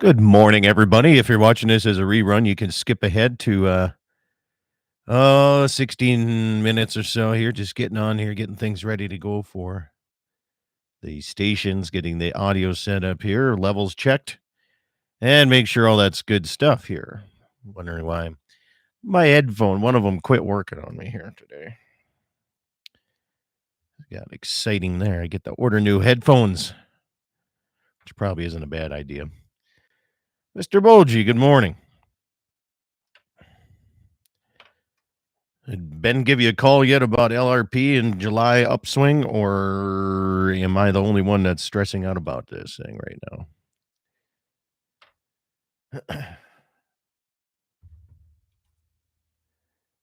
Good morning, everybody. If you're watching this as a rerun, you can skip ahead to 16 minutes or so here, just getting on here, getting things ready to go for the stations, getting the audio set up here, levels checked, and make sure all that's good stuff here. Wondering why my headphone, one of them quit working on me here today. Got exciting there. I get to order new headphones, which probably isn't a bad idea. Mr. Bolgi, good morning. Did Ben give you a call yet about LRP and July upswing, or am I the only one that's stressing out about this thing right now?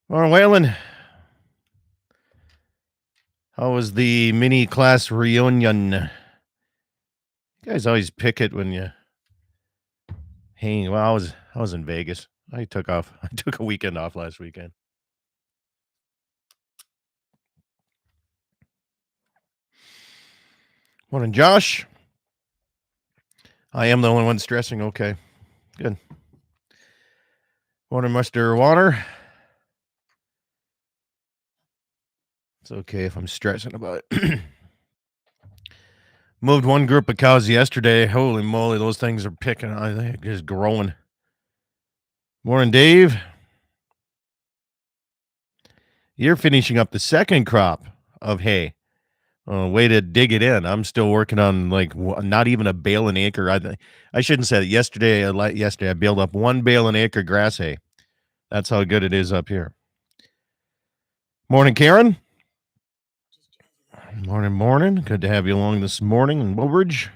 Well, Whalen, how was the mini class reunion? You guys always pick it when you hang. Well, I was in Vegas. I took a weekend off last weekend. Morning, Josh. I am the only one stressing. Okay, good. Morning, Mr. Water. It's okay if I'm stressing about it. Moved one group of cows yesterday. Holy moly, those things are picking. I think just growing. Morning, Dave. You're finishing up the second crop of hay. Way to dig it in. I'm still working on not even a bale an acre. I shouldn't say that. Yesterday I baled up 1 bale an acre grass hay. That's how good it is up here. Morning, Karen. Morning. Good to have you along this morning in Woolbridge.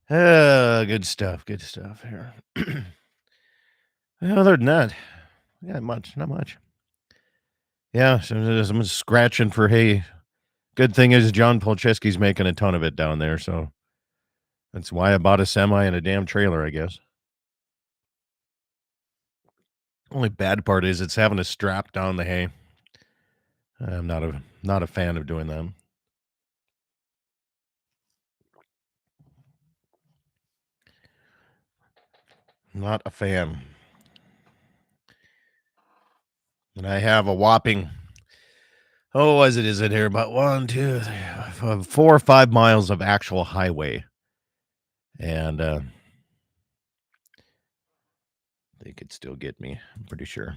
Good stuff here. Other than that, not much. Yeah, so I'm just scratching for hay. Good thing is John Polcheski's making a ton of it down there, so that's why I bought a semi and a damn trailer, I guess. Only bad part is it's having to strap down the hay. I'm not a fan of doing that. Not a fan. And I have a whopping, is it here? About 1, 2, 3, 4 or 5 miles of actual highway. And they could still get me, I'm pretty sure.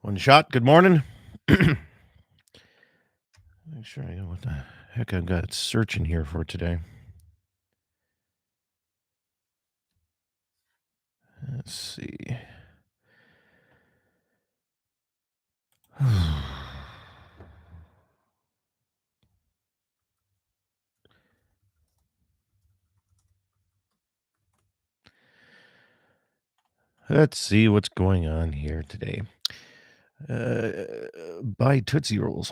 One shot, good morning. Make sure I know what the heck I've got searching here for today. Let's see. Let's see what's going on here today. Buy Tootsie Rolls.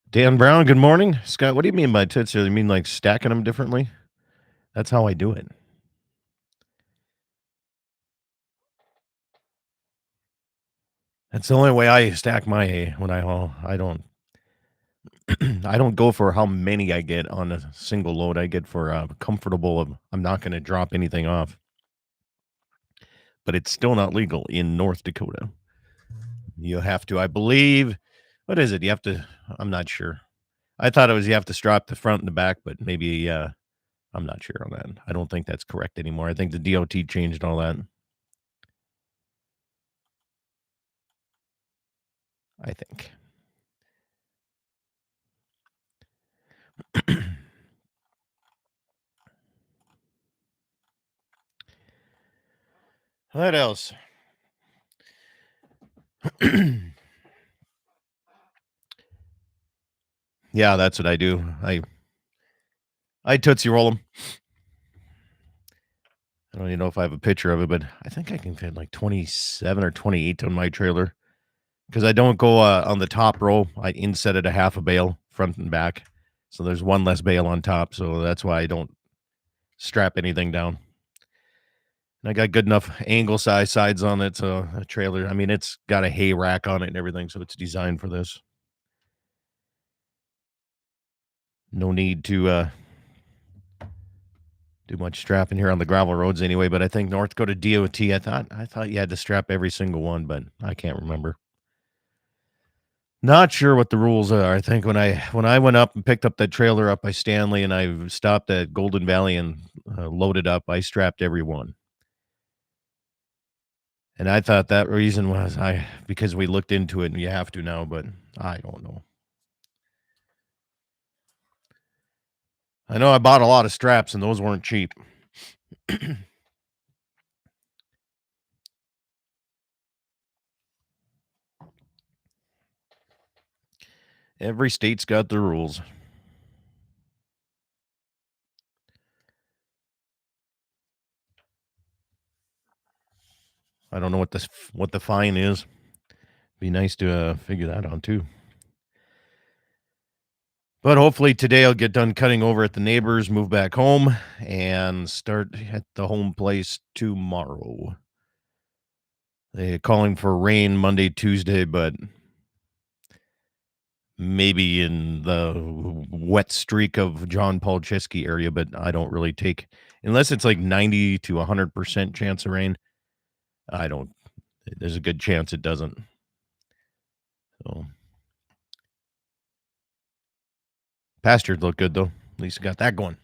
Dan Brown, good morning. Scott, what do you mean by Tootsie? You mean like stacking them differently? That's how I do it. That's the only way I stack my hay when I haul. I don't I don't go for how many I get on a single load. I get for comfortable of I'm not going to drop anything off. But it's still not legal in North Dakota. You have to, I believe, what is it? You have to, I'm not sure. I thought it was you have to strap the front and the back, but maybe I'm not sure on that. I don't think that's correct anymore. I think the DOT changed all that. I think. What else? Yeah, that's what I do. I Tootsie Roll them. I don't even know if I have a picture of it, but I think I can fit like 27 or 28 on my trailer because I don't go on the top row. I inset it a half a bale front and back. So there's one less bale on top. So that's why I don't strap anything down. And I got good enough angle sides on it, so a trailer. I mean, it's got a hay rack on it and everything, so it's designed for this. No need to do much strapping here on the gravel roads anyway. But I think North Dakota DOT. I thought you had to strap every single one, but I can't remember. Not sure what the rules are. I think when I went up and picked up that trailer up by Stanley, and I stopped at Golden Valley and loaded up, I strapped every one. And I thought that reason was because we looked into it and you have to now, but I don't know. I know I bought a lot of straps and those weren't cheap. Every state's got their rules. I don't know what the fine is. Be nice to figure that out too. But hopefully today I'll get done cutting over at the neighbors, move back home, and start at the home place tomorrow. They're calling for rain Monday, Tuesday, but maybe in the wet streak of John Paul Chesky area, but I don't really take, unless it's like 90 to 100% chance of rain, there's a good chance it doesn't. So pastures look good though. At least got that going.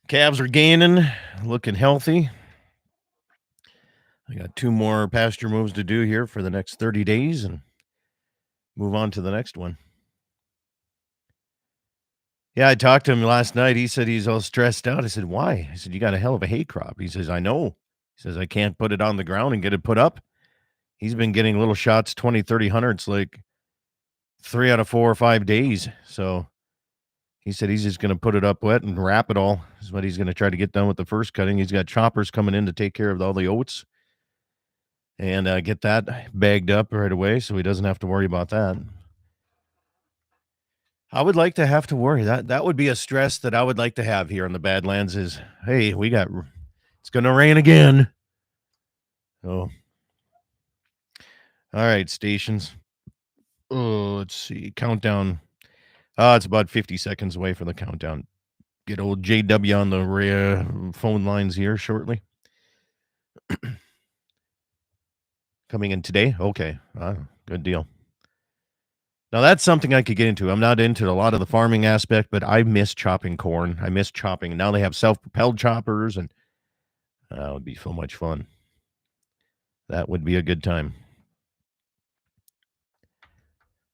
Calves are gaining, looking healthy. I got 2 more pasture moves to do here for the next 30 days and move on to the next one. Yeah, I talked to him last night. He said he's all stressed out. I said, why? I said, you got a hell of a hay crop. He says, I know. He says, I can't put it on the ground and get it put up. He's been getting little shots, 20, 30 hundredths, like 3 out of 4 or 5 days. So he said he's just going to put it up wet and wrap it all. Is what he's going to try to get done with the first cutting. He's got choppers coming in to take care of all the oats and get that bagged up right away so he doesn't have to worry about that. I would like to have to worry. That would be a stress that I would like to have here in the Badlands is, hey, it's going to rain again. Oh. All right, stations. Oh, let's see. Countdown. It's about 50 seconds away from the countdown. Get old JW on the phone lines here shortly. Coming in today? Okay. Good deal. Now, that's something I could get into. I'm not into a lot of the farming aspect, but I miss chopping corn. I miss chopping. Now they have self-propelled choppers, and that would be so much fun. That would be a good time.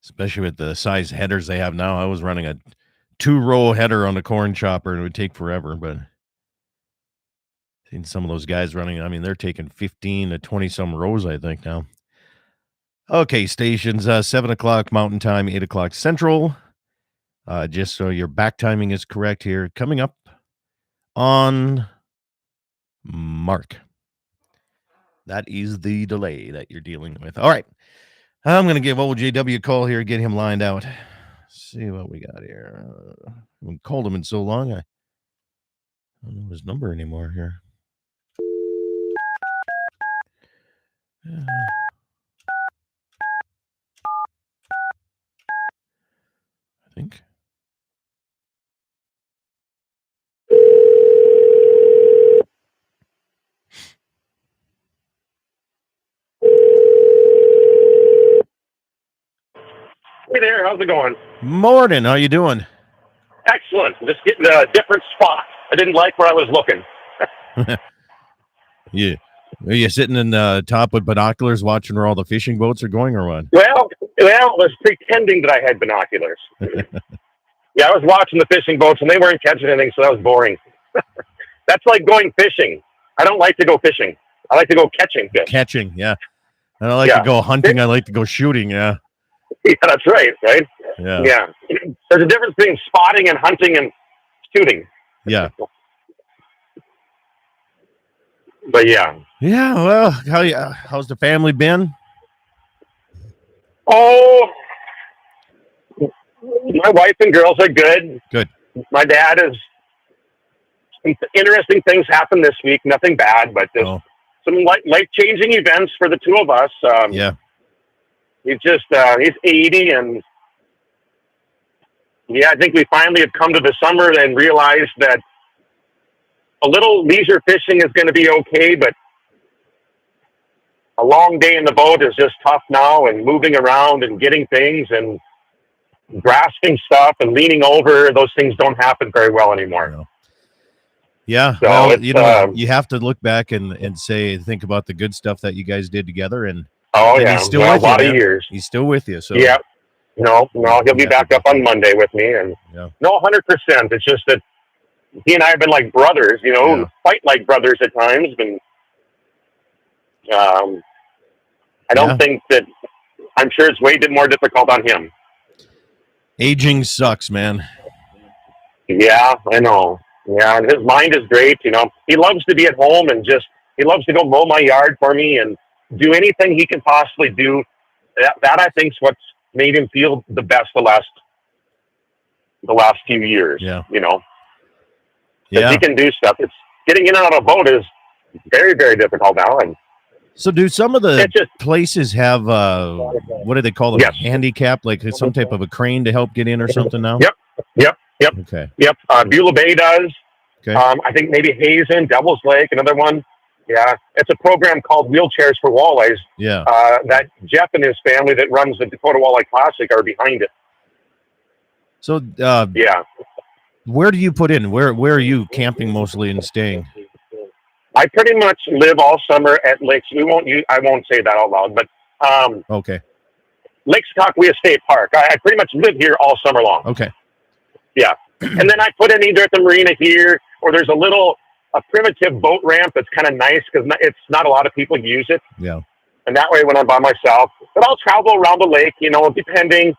Especially with the size headers they have now. I was running a 2-row header on a corn chopper, and it would take forever, but seen some of those guys running. I mean, they're taking 15 to 20-some rows, I think, now. Okay, stations, 7 o'clock Mountain Time, 8 o'clock Central. Just so your back timing is correct here. Coming up on Mark. That is the delay that you're dealing with. All right. I'm going to give old JW a call here, get him lined out. See what we got here. I haven't called him in so long. I don't know his number anymore here. I think. Hey there, how's it going? Morning, how you doing? Excellent. Just getting a different spot. I didn't like where I was looking. Yeah. Are you sitting in the top with binoculars watching where all the fishing boats are going or what? Well, I was pretending that I had binoculars. Yeah, I was watching the fishing boats and they weren't catching anything, so that was boring. That's like going fishing. I don't like to go fishing. I like to go catching fish. Catching, yeah. I don't like to go hunting. I like to go shooting, yeah. Yeah, that's right? Yeah. There's a difference between spotting and hunting and shooting. Yeah. But yeah. Yeah, well, how's the family been? Oh, my wife and girls are good. Good. My dad is some interesting things happened this week. Nothing bad, but just some life-changing events for the two of us. Yeah. He's 80, and I think we finally have come to the summer and realized that a little leisure fishing is going to be okay, but a long day in the boat is just tough now, and moving around and getting things and grasping stuff and leaning over, those things don't happen very well anymore. Yeah. So well, you have to look back and think about the good stuff that you guys did together. And he's still with a lot of years. He's still with you. So yeah. No, he'll be back up on Monday with me. And no, 100%. It's just that he and I have been like brothers, fight like brothers at times. And I don't think that, I'm sure it's way more difficult on him. Aging sucks, man. Yeah, I know. Yeah, and his mind is great. He loves to be at home and he loves to go mow my yard for me and do anything he can possibly do. That I think is what's made him feel the best the last few years. Yeah. He can do stuff. It's getting in and out of a boat is very, very difficult now. And so do some of the places have, what do they call them? Yes. Handicap, like some type of a crane to help get in or something now? Yep. Okay. Yep. Beulah Bay does. Okay. I think maybe Hazen, Devil's Lake, another one. Yeah. It's a program called Wheelchairs for Walleyes. Yeah. That Jeff and his family that runs the Dakota Walleye Classic are behind it. So, where do you put in? Where are you camping mostly and staying? I pretty much live all summer at Lakes. I won't say that out loud, but okay. Lake Secaucus State Park. I pretty much live here all summer long. Okay. Yeah. And then I put in either at the marina here, or there's a primitive boat ramp that's kind of nice because it's not a lot of people use it. Yeah. And that way when I'm by myself, but I'll travel around the lake, depending.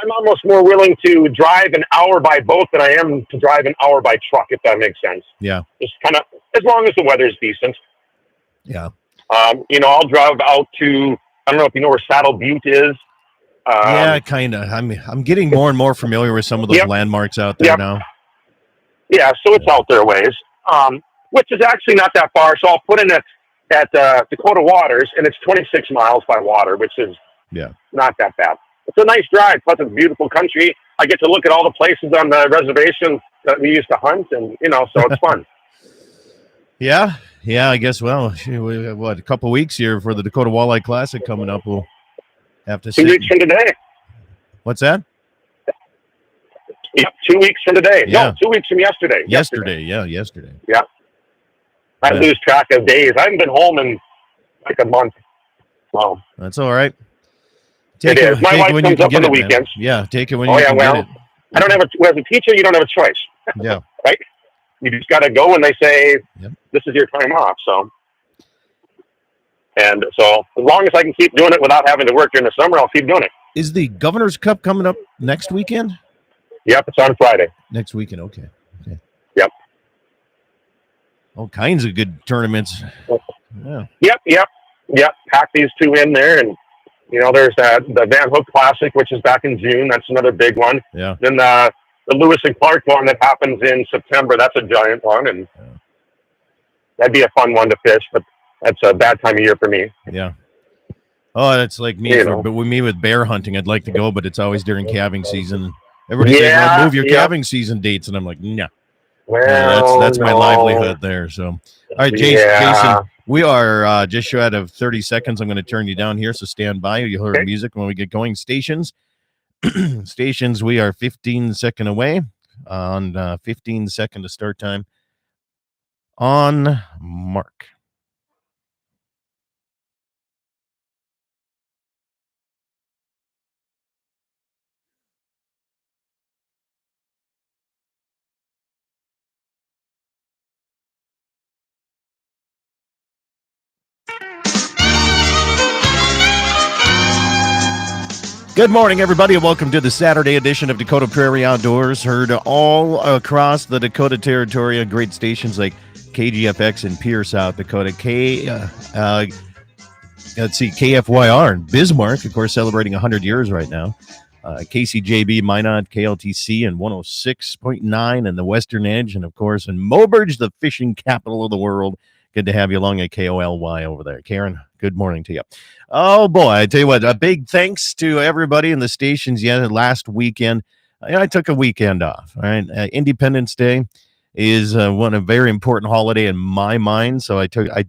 I'm almost more willing to drive an hour by boat than I am to drive an hour by truck, if that makes sense. Yeah. Just kind of, as long as the weather's decent. Yeah. I'll drive out to, I don't know if you know where Saddle Butte is. Yeah, kind of. I'm getting more and more familiar with some of those landmarks out there now. Yeah, so it's out there a ways, which is actually not that far. So I'll put in at Dakota Waters, and it's 26 miles by water, which is not that bad. It's a nice drive, plus it's beautiful country. I get to look at all the places on the reservation that we used to hunt, and so it's fun. Yeah, I guess. Well, a couple weeks here for the Dakota Walleye Classic coming up. We'll have to see. 2 weeks from today. What's that? Yep, 2 weeks from today. Yeah. No, 2 weeks from yesterday. Yesterday. Yeah. I lose track of days. I haven't been home in like a month. Wow. That's all right. It is. My wife comes up on the weekends. Man. Yeah, take it when you can get it. I don't have as a teacher, you don't have a choice. Yeah. Right? You just got to go when they say, this is your time off. So, and so as long as I can keep doing it without having to work during the summer, I'll keep doing it. Is the Governor's Cup coming up next weekend? Yep, it's on Friday. Next weekend, okay. Yep. All kinds of good tournaments. Yeah. Yep. Pack these two in there, and there's the Van Hook Classic, which is back in June. That's another big one. Yeah. Then the Lewis and Clark one that happens in September. That's a giant one, and that'd be a fun one to fish. But that's a bad time of year for me. Yeah. Oh, that's like me. But with me with bear hunting, I'd like to go, but it's always during calving season. Everybody says, "Well, move your calving season dates," and I'm like, "No." Well, that's my livelihood there. So, all right, Jason, we are just short of 30 seconds. I'm going to turn you down here, so stand by. You'll hear music when we get going. Stations, we are 15-second away on 15-second to start time. On mark. Good morning, everybody, and welcome to the Saturday edition of Dakota Prairie Outdoors, heard all across the Dakota Territory on great stations like KGFX in Pierre, South Dakota, KFYR in Bismarck, of course, celebrating 100 years right now. KCJB, Minot, KLTC, and 106.9 and the Western Edge, and of course in Mobridge, the fishing capital of the world. Good to have you along at KOLY over there. Karen, good morning to you. Oh, boy, I tell you what, a big thanks to everybody in the stations last weekend. I took a weekend off, all right? Independence Day is a very important holiday in my mind, so I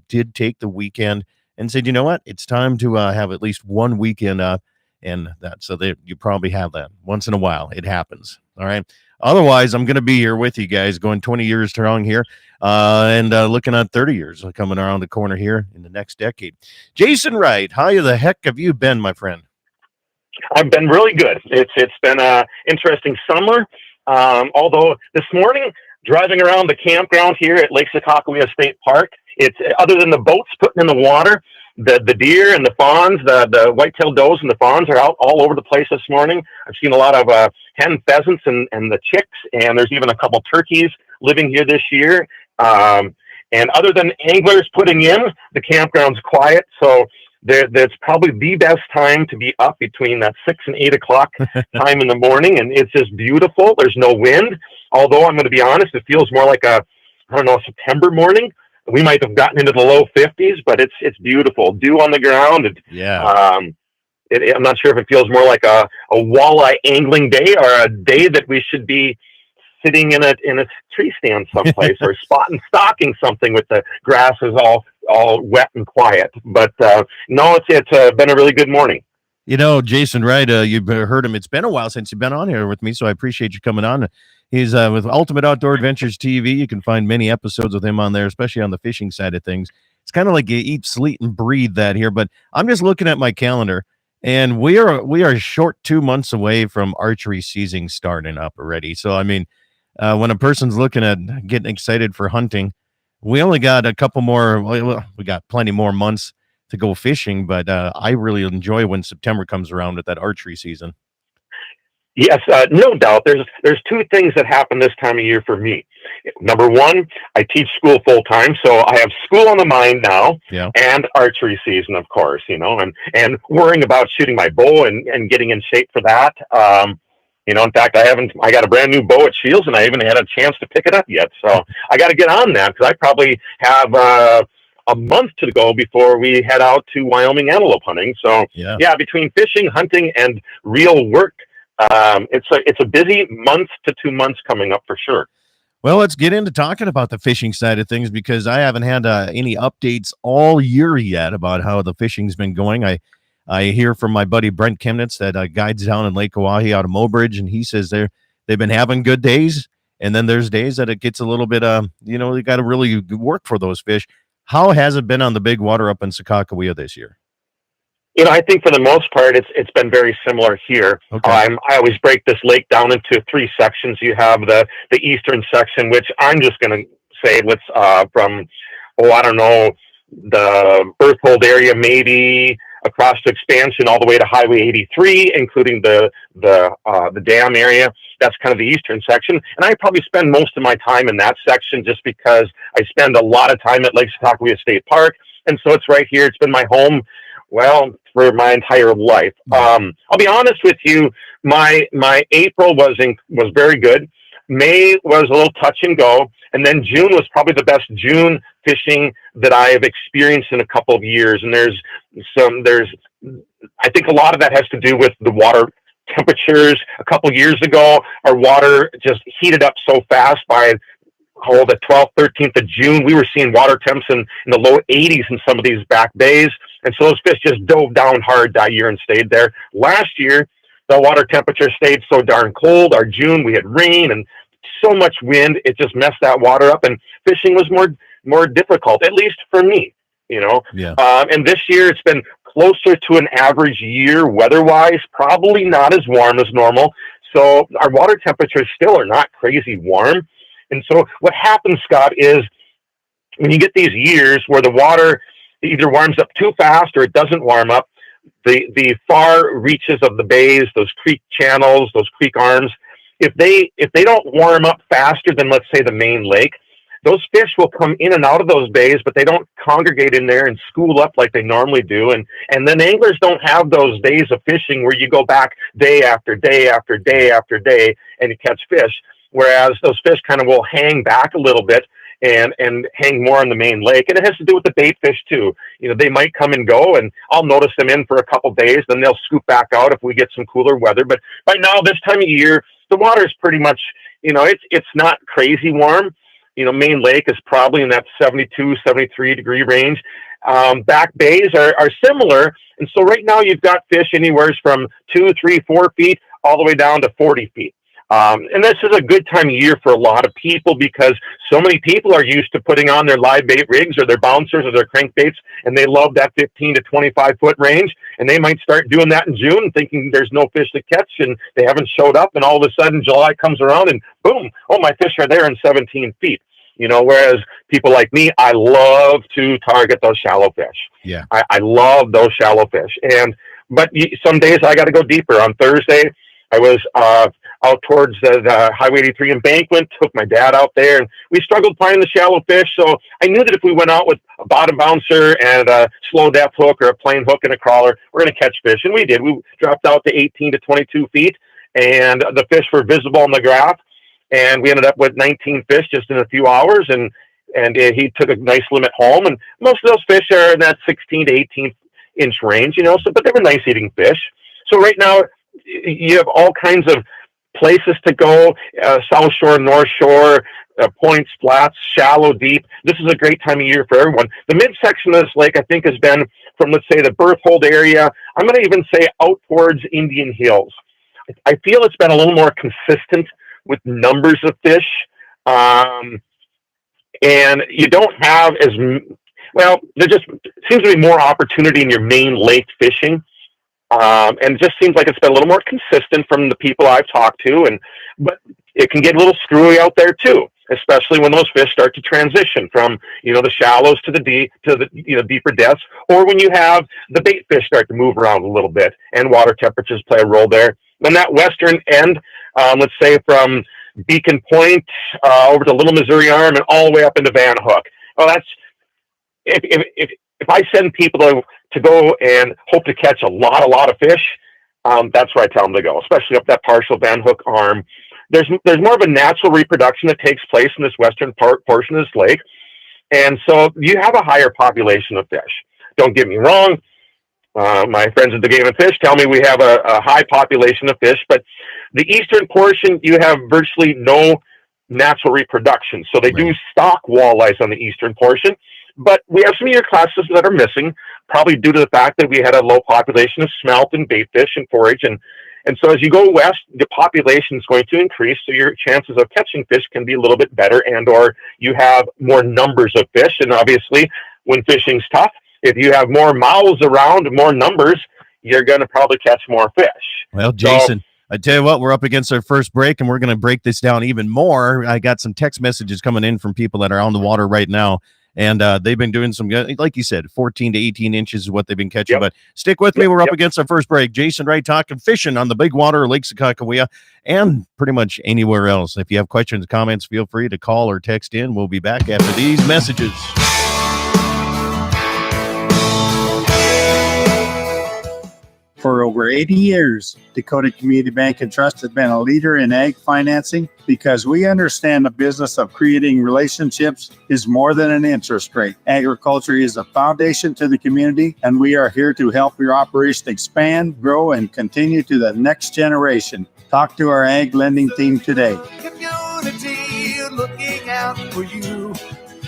did take the weekend and said, you know what, it's time to have at least one weekend off, and that so that you probably have that once in a while. It happens, all right? Otherwise, I'm going to be here with you guys, going 20 years strong here, and looking at 30 years coming around the corner here in the next decade. Jason Wright, how the heck have you been, my friend? I've been really good. It's been an interesting summer. Although this morning, driving around the campground here at Lake Sakakawea State Park, it's other than the boats putting in the water, the deer and the fawns, the white-tailed does and the fawns are out all over the place this morning. I've seen a lot of hen pheasants and the chicks, and there's even a couple turkeys living here this year. And other than anglers putting in, the campground's quiet, so that's probably the best time to be up between that 6 and 8 o'clock time in the morning, and it's just beautiful. There's no wind, although I'm going to be honest, it feels more like a September morning. We might have gotten into the low 50s, but it's beautiful. Dew on the ground. I'm not sure if it feels more like a walleye angling day or a day that we should be sitting in a tree stand someplace or stalking something with the grass is all wet and quiet. But no, it's been a really good morning. You know, Jason Wright, you've heard him. It's been a while since you've been on here with me, so I appreciate you coming on. He's with Ultimate Outdoor Adventures TV. You can find many episodes with him on there, especially on the fishing side of things. It's kind of like you eat, sleep, and breathe that here. But I'm just looking at my calendar, and we are short 2 months away from archery season starting up already. So, I mean, when a person's looking at getting excited for hunting, we only got a couple more. Well, we got plenty more months to go fishing, but I really enjoy when September comes around with that archery season. Yes, no doubt. There's two things that happen this time of year for me. Number one, I teach school full time, so I have school on the mind now, and archery season, of course, and worrying about shooting my bow and getting in shape for that. In fact, I got a brand new bow at Shields, and I haven't had a chance to pick it up yet. So I got to get on that because I probably have a month to go before we head out to Wyoming antelope hunting. So between fishing, hunting, and real work, it's a busy month to 2 months coming up for sure. Well, let's get into talking about the fishing side of things because I haven't had any updates all year yet about how the fishing's been going. I hear from my buddy Brent Chemnitz that guides down in Lake Oahe out of Mobridge, and he says they've been having good days, and then there's days that it gets a little bit, you got to really work for those fish. How has it been on the big water up in Sakakawea this year? I think for the most part, it's been very similar here. Okay. I always break this lake down into 3 sections. You have the eastern section, which I'm just going to say from, the Berthold area, maybe across to Expansion all the way to Highway 83, including the dam area. That's kind of the eastern section. And I probably spend most of my time in that section just because I spend a lot of time at Lake Sakakawea State Park. And so it's right here. It's been my home, for my entire life. I'll be honest with you. My April was very good. May was a little touch and go. And then June was probably the best June fishing that I have experienced in a couple of years. And I think a lot of that has to do with the water temperatures. A couple of years ago, our water just heated up so fast by the 12th, 13th of June, we were seeing water temps in the low 80s in some of these back bays. And so those fish just dove down hard that year and stayed there. Last year, the water temperature stayed so darn cold. Our June, we had rain and so much wind. It just messed that water up, and fishing was more difficult, at least for me, And this year it's been closer to an average year weather-wise, probably not as warm as normal. So our water temperatures still are not crazy warm. And so what happens, Scott, is when you get these years where the water either warms up too fast or it doesn't warm up, the far reaches of the bays, those creek channels, those creek arms, if they don't warm up faster than, let's say, the main lake, those fish will come in and out of those bays, but they don't congregate in there and school up like they normally do. And then anglers don't have those days of fishing where you go back day after day after day after day and you catch fish. Whereas those fish kind of will hang back a little bit and hang more on the main lake. And it has to do with the bait fish too. They might come and go, and I'll notice them in for a couple days, then they'll scoop back out if we get some cooler weather. But right now, this time of year, the water is pretty much, it's not crazy warm. Main Lake is probably in that 72, 73 degree range. Back bays are similar. And so right now you've got fish anywhere from 2, 3, 4 feet all the way down to 40 feet. And this is a good time of year for a lot of people because so many people are used to putting on their live bait rigs or their bouncers or their crankbaits, and they love that 15 to 25 foot range. And they might start doing that in June thinking there's no fish to catch and they haven't showed up. And all of a sudden July comes around and boom, oh, my fish are there in 17 feet. Whereas people like me, I love to target those shallow fish. Yeah. I love those shallow fish. But some days I got to go deeper. On Thursday, I was out towards the Highway 83 embankment, took my dad out there, and we struggled finding the shallow fish. So I knew that if we went out with a bottom bouncer and a slow depth hook or a plain hook and a crawler, we're going to catch fish. And we did. We dropped out to 18 to 22 feet, and the fish were visible on the graph. And we ended up with 19 fish just in a few hours, and he took a nice limit home. And most of those fish are in that 16 to 18 inch range, but they were nice eating fish. So right now, you have all kinds of places to go, South Shore, North Shore, points, flats, shallow, deep. This is a great time of year for everyone. The midsection of this lake, I think, has been from, let's say, the Berthold area. I'm going to even say out towards Indian Hills. I feel it's been a little more consistent with numbers of fish. And you don't have there just seems to be more opportunity in your main lake fishing. And it just seems like it's been a little more consistent from the people I've talked to, but it can get a little screwy out there too, especially when those fish start to transition from the shallows to the deeper depths, or when you have the bait fish start to move around a little bit, and water temperatures play a role there. Then that western end, let's say from Beacon Point over to Little Missouri Arm and all the way up into Van Hook. Well, that's if I send people to go and hope to catch a lot of fish, that's where I tell them to go, especially up that partial Van Hook arm. There's more of a natural reproduction that takes place in this western portion of this lake. And so you have a higher population of fish. Don't get me wrong. My friends at the Game and Fish tell me we have a high population of fish, but the eastern portion, you have virtually no natural reproduction. So they do stock walleyes on the eastern portion. But we have some of your classes that are missing, probably due to the fact that we had a low population of smelt and bait fish and forage. And so as you go west, the population is going to increase, so your chances of catching fish can be a little bit better, and or you have more numbers of fish. And obviously, when fishing's tough, if you have more mouths around, more numbers, you're going to probably catch more fish. Well, Jason, I tell you what, we're up against our first break, and we're going to break this down even more. I got some text messages coming in from people that are on the water right now. And they've been doing some good, like you said, 14 to 18 inches is what they've been catching. Yep. But stick with me. We're up against our first break. Jason Wright talking fishing on the big water, Lake Sakakawea, and pretty much anywhere else. If you have questions, comments, feel free to call or text in. We'll be back after these messages. For over 80 years, Dakota Community Bank and Trust has been a leader in ag financing because we understand the business of creating relationships is more than an interest rate. Agriculture is a foundation to the community, and we are here to help your operation expand, grow, and continue to the next generation. Talk to our ag lending team today. Community looking out for you.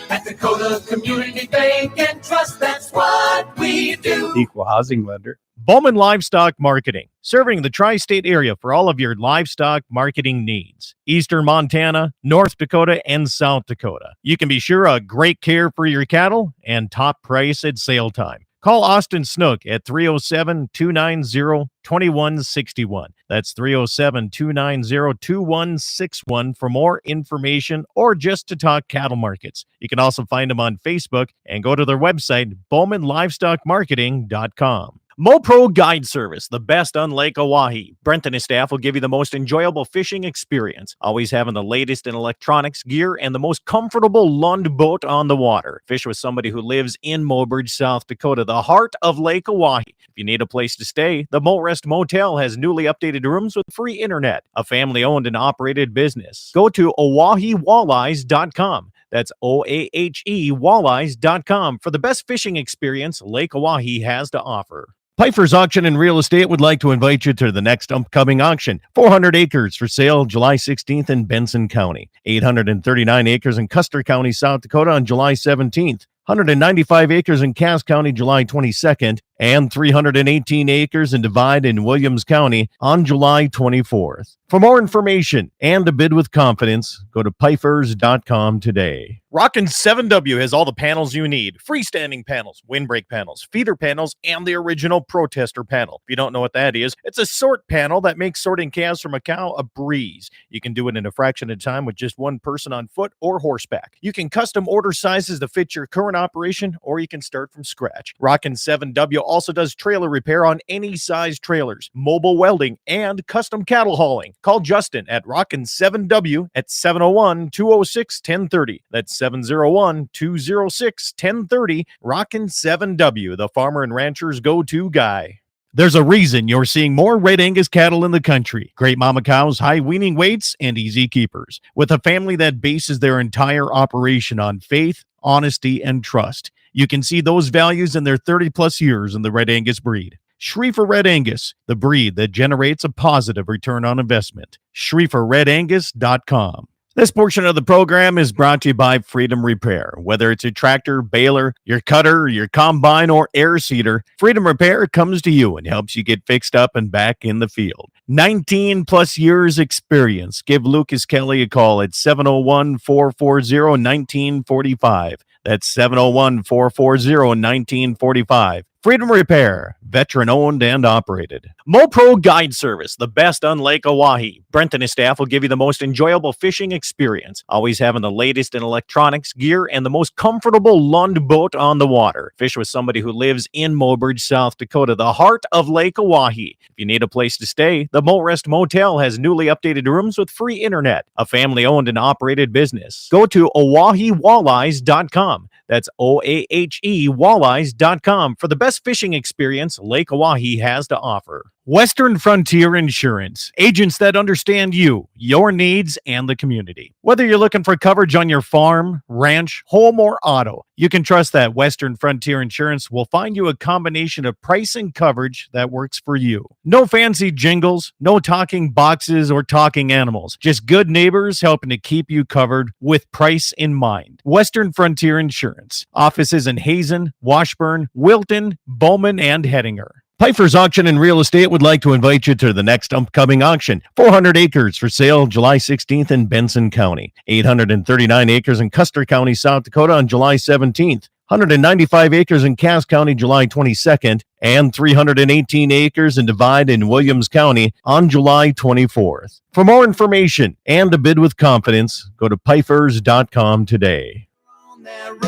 At Dakota Community Bank and Trust, that's what we do. Equal housing lender. Bowman Livestock Marketing, serving the tri-state area for all of your livestock marketing needs. Eastern Montana, North Dakota, and South Dakota. You can be sure of great care for your cattle and top price at sale time. Call Austin Snook at 307-290-2161. That's 307-290-2161 for more information or just to talk cattle markets. You can also find them on Facebook and go to their website, bowmanlivestockmarketing.com. MoPro Guide Service, the best on Lake Oahe. Brent and his staff will give you the most enjoyable fishing experience, always having the latest in electronics, gear, and the most comfortable Lund boat on the water. Fish with somebody who lives in Mobridge, South Dakota, the heart of Lake Oahe. If you need a place to stay, the Morest Motel has newly updated rooms with free internet, a family-owned and operated business. Go to OaheWalleyes.com. That's OAHE Walleyes.com for the best fishing experience Lake Oahe has to offer. Pfeiffer's Auction and Real Estate would like to invite you to the next upcoming auction. 400 acres for sale July 16th in Benson County. 839 acres in Custer County, South Dakota on July 17th. 195 acres in Cass County, July 22nd, and 318 acres in Divide in Williams County on July 24th. For more information and to bid with confidence, go to Pfeifers.com today. Rockin' 7W has all the panels you need. Freestanding panels, windbreak panels, feeder panels, and the original protester panel. If you don't know what that is, it's a sort panel that makes sorting calves from a cow a breeze. You can do it in a fraction of time with just one person on foot or horseback. You can custom order sizes to fit your current operation, or you can start from scratch. Rockin' 7W also does trailer repair on any size trailers, mobile welding, and custom cattle hauling. Call Justin at Rockin' 7W at 701-206-1030. That's 701-206-1030. Rockin' 7W, the farmer and rancher's go-to guy. There's a reason you're seeing more Red Angus cattle in the country. Great mama cows, high weaning weights, and easy keepers. With a family that bases their entire operation on faith, honesty, and trust. You can see those values in their 30-plus years in the Red Angus breed. Schriefer Red Angus, the breed that generates a positive return on investment. SchrieferRedAngus.com. This portion of the program is brought to you by Freedom Repair. Whether it's a tractor, baler, your cutter, your combine, or air seeder, Freedom Repair comes to you and helps you get fixed up and back in the field. 19-plus years experience. Give Lucas Kelly a call at 701-440-1945. That's 701-440-1945. Freedom Repair, veteran-owned and operated. MoPro Guide Service, the best on Lake Oahe. Brent and his staff will give you the most enjoyable fishing experience, always having the latest in electronics, gear, and the most comfortable Lund boat on the water. Fish with somebody who lives in Mobridge, South Dakota, the heart of Lake Oahe. If you need a place to stay, the Morest Motel has newly updated rooms with free internet, a family-owned and operated business. Go to OaheWalleyes.com. That's OAHE Walleyes.com for the best fishing experience Lake Oahe has to offer. Western Frontier Insurance, agents that understand you, your needs, and the community. Whether you're looking for coverage on your farm, ranch, home, or auto, you can trust that Western Frontier Insurance will find you a combination of price and coverage that works for you. No fancy jingles, no talking boxes or talking animals, just good neighbors helping to keep you covered with price in mind. Western Frontier Insurance. Offices in Hazen, Washburn, Wilton, Bowman, and Hettinger. Pfeiffer's Auction and Real Estate would like to invite you to the next upcoming auction. 400 acres for sale July 16th in Benson County. 839 acres in Custer County, South Dakota on July 17th. 195 acres in Cass County, July 22nd, and 318 acres in Divide in Williams County on July 24th. For more information and to bid with confidence, go to Pfeifers.com today. On that road,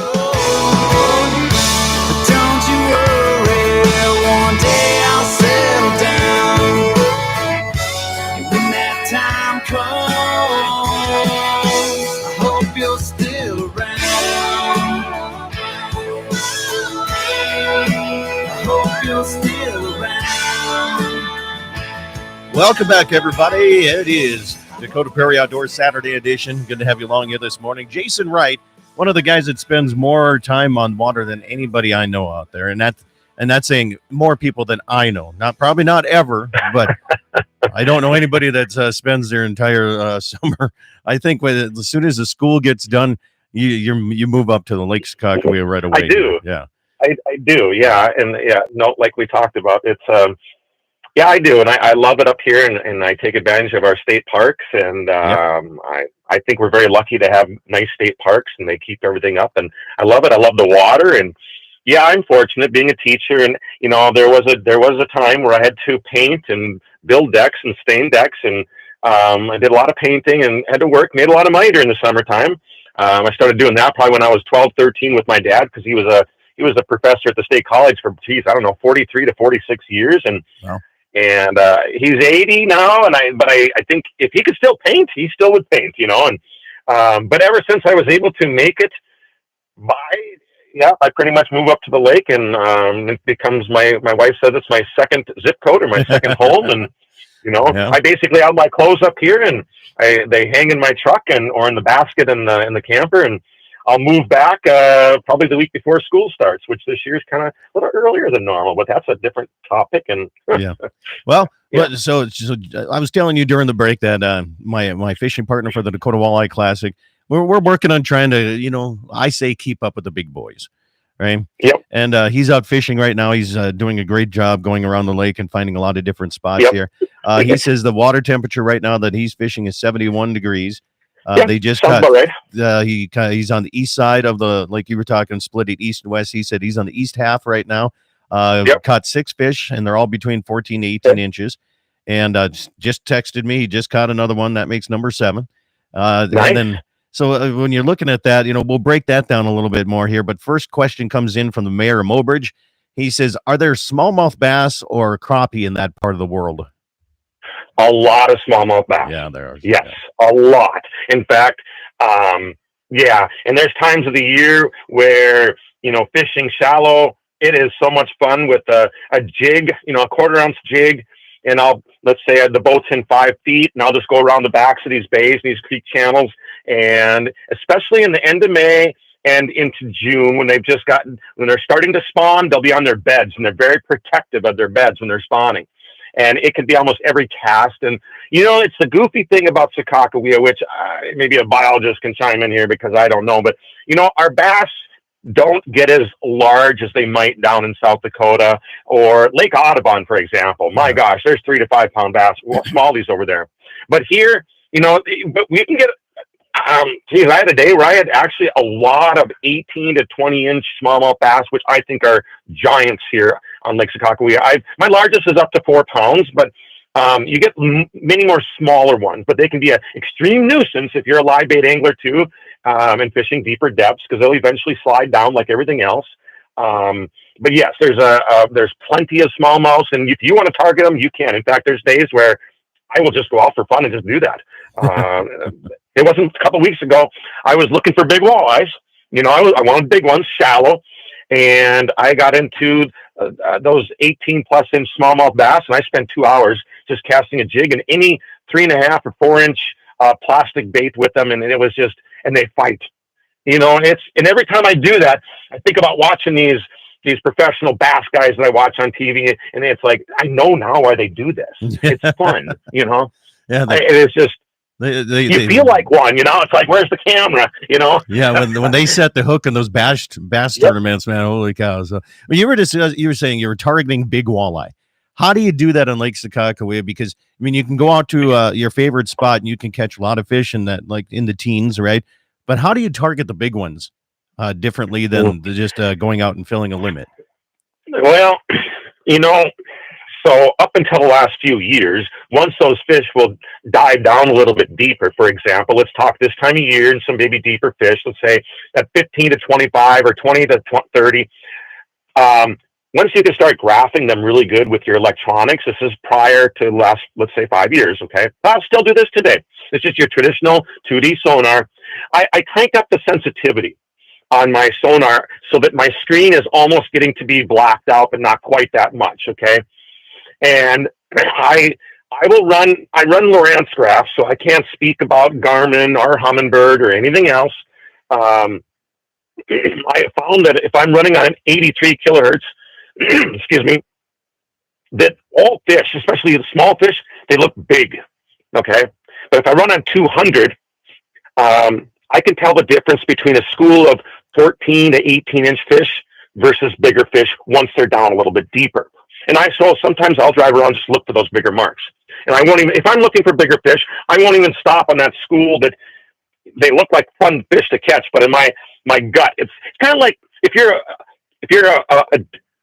but don't you worry, one day I'll settle down. And when that time comes, I hope you're still around. I hope you're still around. Welcome back, everybody. It is Dakota Prairie Outdoors Saturday edition. Good to have you along here this morning. Jason Wright, one of the guys that spends more time on water than anybody I know out there, and that's saying more people than I know. Probably not ever, but I don't know anybody that spends their entire summer. I think as soon as the school gets done, you move up to the Lake Sakakawea right away. I do. Yeah, I do. Yeah, and no, like we talked about, it's yeah, I do, and I love it up here, and I take advantage of our state parks, and I think we're very lucky to have nice state parks, and they keep everything up, and I love it. I love the water, and yeah, I'm fortunate being a teacher, and there was a time where I had to paint and build decks and stain decks, and I did a lot of painting and had to work, made a lot of money during the summertime. I started doing that probably when I was 12, 13 with my dad, because he was he was a professor at the state college for, geez, I don't know, 43 to 46 years. And, Wow. and he's 80 now. But I think if he could still paint, he still would paint, you know. And, but ever since I was able to make it I pretty much move up to the lake, and it becomes my wife says it's my second zip code or my second home. And, you know, Yeah. I basically have my clothes up here, and they hang in my truck or in the basket in the camper, and I'll move back probably the week before school starts, which this year is kind of a little earlier than normal, but that's a different topic. And Yeah. Well, Yeah. so I was telling you during the break that my fishing partner for the Dakota Walleye Classic, we're working on trying to, you know, I say keep up with the big boys, right? Yep. And he's out fishing right now. He's doing a great job going around the lake and finding a lot of different spots Yep. here. He says the water temperature right now that he's fishing is 71 degrees. They just sounds cut. about right. He's on the east side of the, like you were talking, split it east and west. He said he's on the east half right now. Yep. Caught 6 fish, and they're all between 14 to 18 inches. And just texted me. He just caught another one that makes number 7. Nice. And then, so when you're looking at that, you know, we'll break that down a little bit more here. But first question comes in from the mayor of Mobridge. He says, "Are there smallmouth bass or crappie in that part of the world?" A lot of smallmouth bass. Yeah, there are. Yes, a lot. In fact, yeah. And there's times of the year where, you know, fishing shallow, it is so much fun with a jig, you know, a 1/4 ounce jig. And let's say the boat's in 5 feet, and I'll just go around the backs of these bays, these creek channels. And especially in the end of May and into June, when they're starting to spawn, they'll be on their beds, and they're very protective of their beds when they're spawning. And it can be almost every cast. And, you know, it's the goofy thing about Sakakawea, which maybe a biologist can chime in here because I don't know. But, you know, our bass don't get as large as they might down in South Dakota or Lake Audubon, for example. My gosh, there's 3 to 5 pound bass, smallies over there. But here, you know, but we can get, geez, I had a day where I had actually a lot of 18 to 20 inch smallmouth bass, which I think are giants here on Lake Sakakawea. My largest is up to 4 pounds, but you get many more smaller ones, but they can be an extreme nuisance if you're a live bait angler too, and fishing deeper depths, because they'll eventually slide down like everything else. But yes, there's plenty of smallmouths, and if you want to target them, you can. In fact, there's days where I will just go out for fun and just do that. It wasn't a couple of weeks ago. I was looking for big walleyes. You know, I wanted big ones, shallow, and I got into those 18 plus inch smallmouth bass, and I spent 2 hours just casting a jig and any 3.5 or 4 inch plastic bait with them, and it was just, and they fight. You know, and every time I do that, I think about watching these professional bass guys that I watch on TV, and it's like, I know now why they do this. It's fun, you know. Yeah, it's just they feel like one, you know. It's like, where's the camera, you know? Yeah, when they set the hook in those bass tournaments, man, holy cow! So you were saying you were targeting big walleye. How do you do that on Lake Sakakawea? Because I mean, you can go out to your favorite spot and you can catch a lot of fish in that, like in the teens, right? But how do you target the big ones differently than just going out and filling a limit? Well, you know, so up until the last few years, once those fish will dive down a little bit deeper, for example, let's talk this time of year and some maybe deeper fish, let's say at 15 to 25 or 20 to 30. Once you can start graphing them really good with your electronics, this is prior to last, let's say 5 years, okay? I'll still do this today. It's just your traditional 2D sonar. I crank up the sensitivity on my sonar so that my screen is almost getting to be blacked out, but not quite that much, okay? And I run Lowrance graphs, so I can't speak about Garmin or Humminbird or anything else. I found that if I'm running on an 83 kilohertz, excuse me, that all fish, especially the small fish, they look big, okay? But if I run on 200, I can tell the difference between a school of 14 to 18 inch fish versus bigger fish once they're down a little bit deeper. And so sometimes I'll drive around and just look for those bigger marks. And I won't even, if I'm looking for bigger fish, I won't even stop on that school that they look like fun fish to catch. But in my gut, it's kind of like if you're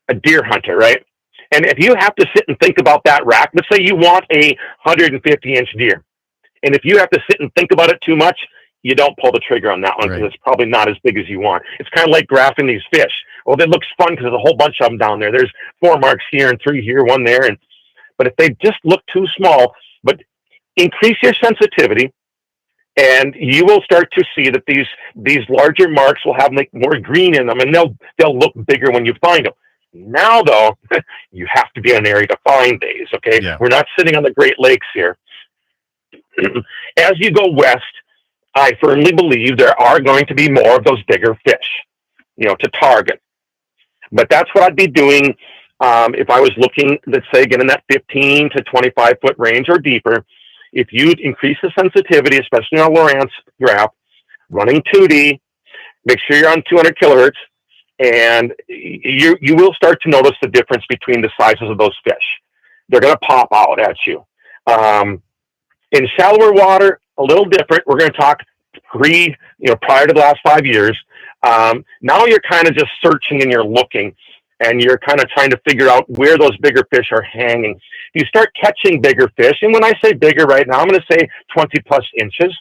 a deer hunter, right? And if you have to sit and think about that rack, let's say you want a 150 inch deer. And if you have to sit and think about it too much, you don't pull the trigger on that one because Right. it's probably not as big as you want. It's kind of like graphing these fish. Well, it looks fun because there's a whole bunch of them down there. There's 4 marks here and 3 here, 1 there. But if they just look too small, but increase your sensitivity, and you will start to see that these larger marks will have like more green in them, and they'll look bigger when you find them. Now, though, you have to be in an area to find these. Okay, Yeah. we're not sitting on the Great Lakes here. As you go west, I firmly believe there are going to be more of those bigger fish, to target. But that's what I'd be doing if I was looking, let's say, again, in that 15 to 25 foot range or deeper. If you increase the sensitivity, especially on a Lowrance graph, running 2D, make sure you're on 200 kilohertz, and you will start to notice the difference between the sizes of those fish. They're going to pop out at you. In shallower water, a little different. We're going to talk prior to the last 5 years. Now you're kind of just searching and you're looking, and you're kind of trying to figure out where those bigger fish are hanging. You start catching bigger fish, and when I say bigger right now, I'm going to say 20 plus inches.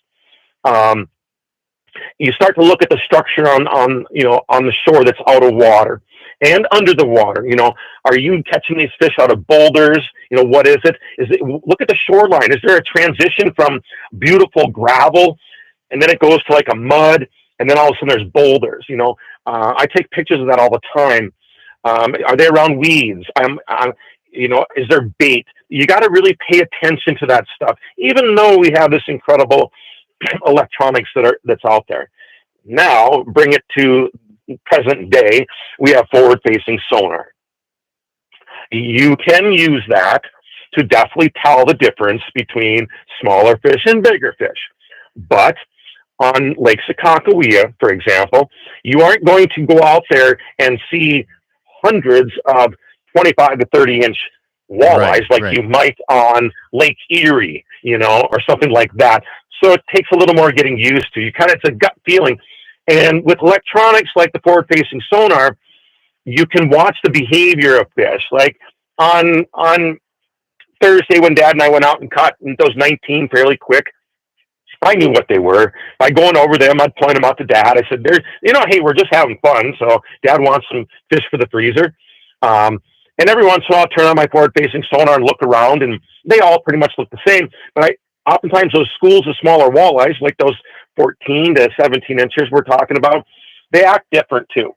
You start to look at the structure on the shore that's out of water and under the water. Are you catching these fish out of boulders? What is it? Look at the shoreline. Is there a transition from beautiful gravel, and then it goes to like a mud, and then all of a sudden there's boulders? I take pictures of that all the time. Are they around weeds? Is there bait? You got to really pay attention to that stuff, even though we have this incredible electronics that's out there. Now, bring it to present day, we have forward-facing sonar. You can use that to definitely tell the difference between smaller fish and bigger fish. But on Lake Sakakawea, for example, you aren't going to go out there and see hundreds of 25 to 30 inch walleyes like you might on Lake Erie, or something like that. So it takes a little more getting used to. It's a gut feeling. And with electronics like the forward-facing sonar, you can watch the behavior of fish. Like on Thursday when Dad and I went out and caught those 19 fairly quick, I knew what they were. By going over them, I'd point them out to Dad. I said, hey, we're just having fun. So Dad wants some fish for the freezer. And every once in a while, I'll turn on my forward-facing sonar and look around, and they all pretty much look the same. But oftentimes those schools of smaller walleyes, like those 14 to 17 inches we're talking about, they act different too.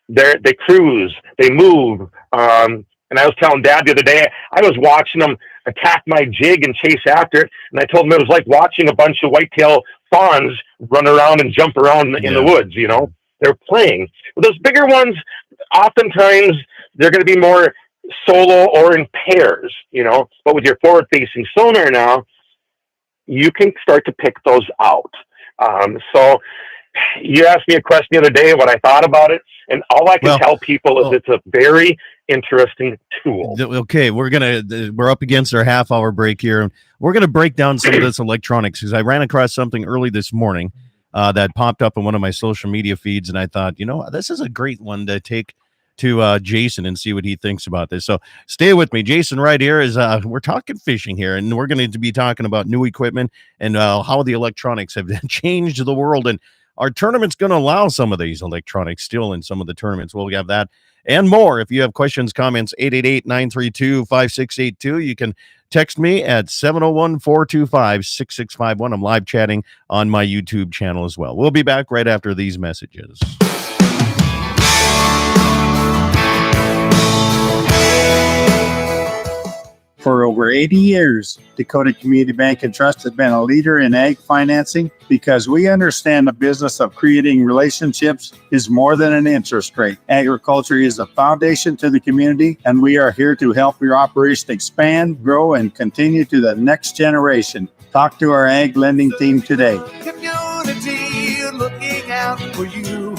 They cruise, they move. And I was telling Dad the other day, I was watching them attack my jig and chase after it. And I told him it was like watching a bunch of whitetail fawns run around and jump around in the woods, They're playing. With those bigger ones, oftentimes they're going to be more solo or in pairs, But with your forward-facing sonar now, you can start to pick those out. So you asked me a question the other day what I thought about it, and all I can tell people is it's a very interesting tool. Okay, we're up against our half-hour break here. We're going to break down some of this electronics because I ran across something early this morning that popped up in one of my social media feeds, and I thought, this is a great one to take to Jason and see what he thinks about this. So stay with me. Jason Wright here is we're talking fishing here, and we're going to be talking about new equipment and how the electronics have changed the world. And our tournament's going to allow some of these electronics still in some of the tournaments. We'll have that and more. If you have questions, comments, 888-932-5682. You can text me at 701-425-6651. I'm live chatting on my YouTube channel as well. We'll be back right after these messages. For over 80 years, Dakota Community Bank and Trust has been a leader in ag financing because we understand the business of creating relationships is more than an interest rate. Agriculture is the foundation to the community, and we are here to help your operation expand, grow, and continue to the next generation. Talk to our ag lending team today. Community looking out for you.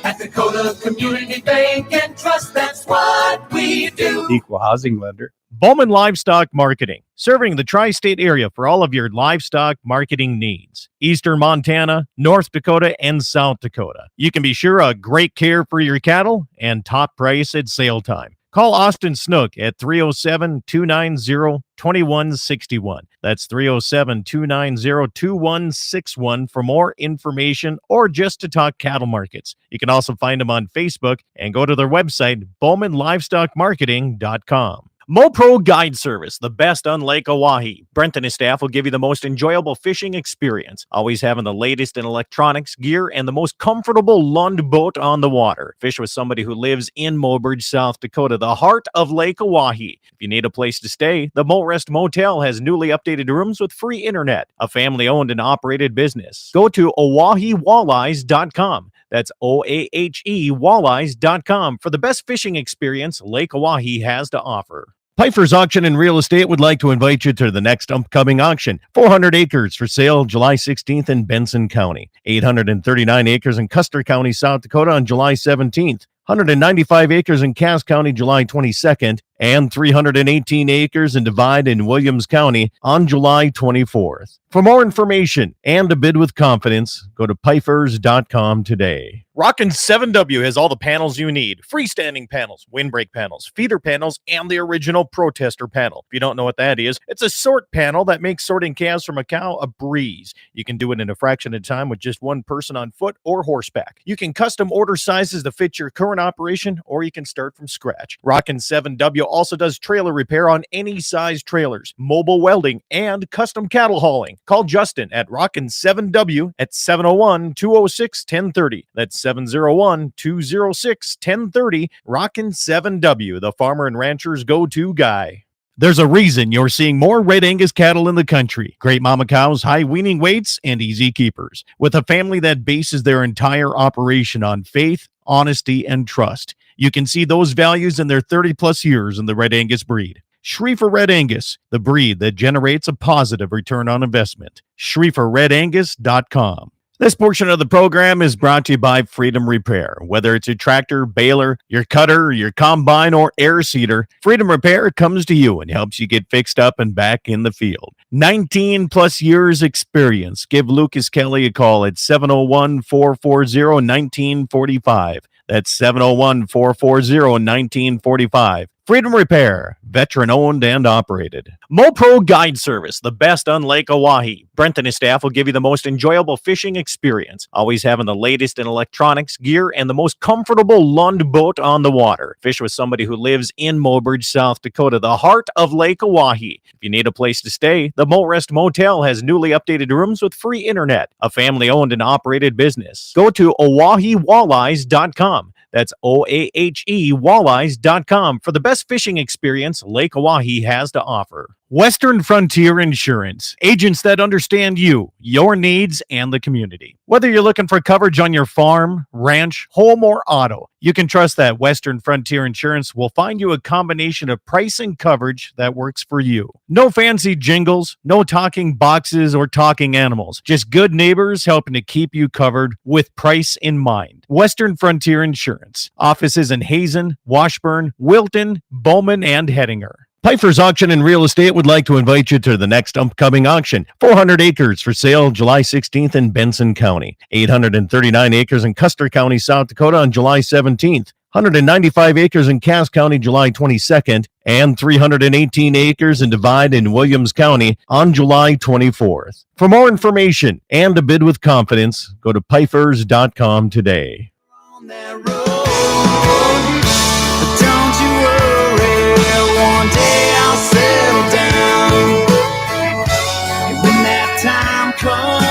At Dakota Community Bank and Trust, that's what we do. Equal housing lender. Bowman Livestock Marketing, serving the tri-state area for all of your livestock marketing needs. Eastern Montana, North Dakota, and South Dakota. You can be sure of great care for your cattle and top price at sale time. Call Austin Snook at 307-290-2161. That's 307-290-2161 for more information or just to talk cattle markets. You can also find them on Facebook and go to their website, BowmanLivestockMarketing.com. MoPro Guide Service, the best on Lake Oahe. Brent and his staff will give you the most enjoyable fishing experience, always having the latest in electronics, gear, and the most comfortable Lund boat on the water. Fish with somebody who lives in Mobridge, South Dakota, the heart of Lake Oahe. If you need a place to stay, the Mo Rest Motel has newly updated rooms with free internet, a family-owned and operated business. Go to OaheWalleyes.com. That's OAHE Walleyes.com for the best fishing experience Lake Oahe has to offer. Pfeiffer's Auction and Real Estate would like to invite you to the next upcoming auction. 400 acres for sale July 16th in Benson County. 839 acres in Custer County, South Dakota on July 17th. 195 acres in Cass County, July 22nd, and 318 acres in Divide in Williams County on July 24th. For more information and to bid with confidence, go to Pfeifers.com today. Rockin' 7W has all the panels you need. Freestanding panels, windbreak panels, feeder panels, and the original protester panel. If you don't know what that is, it's a sort panel that makes sorting calves from a cow a breeze. You can do it in a fraction of time with just one person on foot or horseback. You can custom order sizes to fit your current operation, or you can start from scratch. Rockin' 7W also does trailer repair on any size trailers, mobile welding, and custom cattle hauling. Call Justin at Rockin' 7W at 701-206-1030. That's 701-206-1030. Rockin' 7W, the farmer and rancher's go-to guy. There's a reason you're seeing more Red Angus cattle in the country. Great mama cows, high weaning weights, and easy keepers. With a family that bases their entire operation on faith, honesty, and trust. You can see those values in their 30-plus years in the Red Angus breed. Schriefer Red Angus, the breed that generates a positive return on investment. SchrieferRedAngus.com. This portion of the program is brought to you by Freedom Repair. Whether it's a tractor, baler, your cutter, your combine, or air seeder, Freedom Repair comes to you and helps you get fixed up and back in the field. 19-plus years experience. Give Lucas Kelly a call at 701-440-1945. That's 701-440-1945. Freedom Repair, veteran-owned and operated. MoPro Guide Service, the best on Lake Oahe. Brent and his staff will give you the most enjoyable fishing experience, always having the latest in electronics, gear, and the most comfortable Lund boat on the water. Fish with somebody who lives in Mobridge, South Dakota, the heart of Lake Oahe. If you need a place to stay, the Mo Rest Motel has newly updated rooms with free internet, a family-owned and operated business. Go to OaheWalleyes.com. That's OAHE Walleyes.com for the best fishing experience Lake Oahe has to offer. Western Frontier Insurance, agents that understand you, your needs, and the community. Whether you're looking for coverage on your farm, ranch, home, or auto, you can trust that Western Frontier Insurance will find you a combination of price and coverage that works for you. No fancy jingles, no talking boxes or talking animals, just good neighbors helping to keep you covered with price in mind. Western Frontier Insurance. Offices in Hazen, Washburn, Wilton, Bowman, and Hettinger. Pfeiffer's Auction and Real Estate would like to invite you to the next upcoming auction. 400 acres for sale July 16th in Benson County. 839 acres in Custer County, South Dakota on July 17th. 195 acres in Cass County, July 22nd, and 318 acres in Divide in Williams County on July 24th. For more information and to bid with confidence, go to Pfeifers.com today. On that road, but don't you worry, one day I'll settle down. And when that time comes,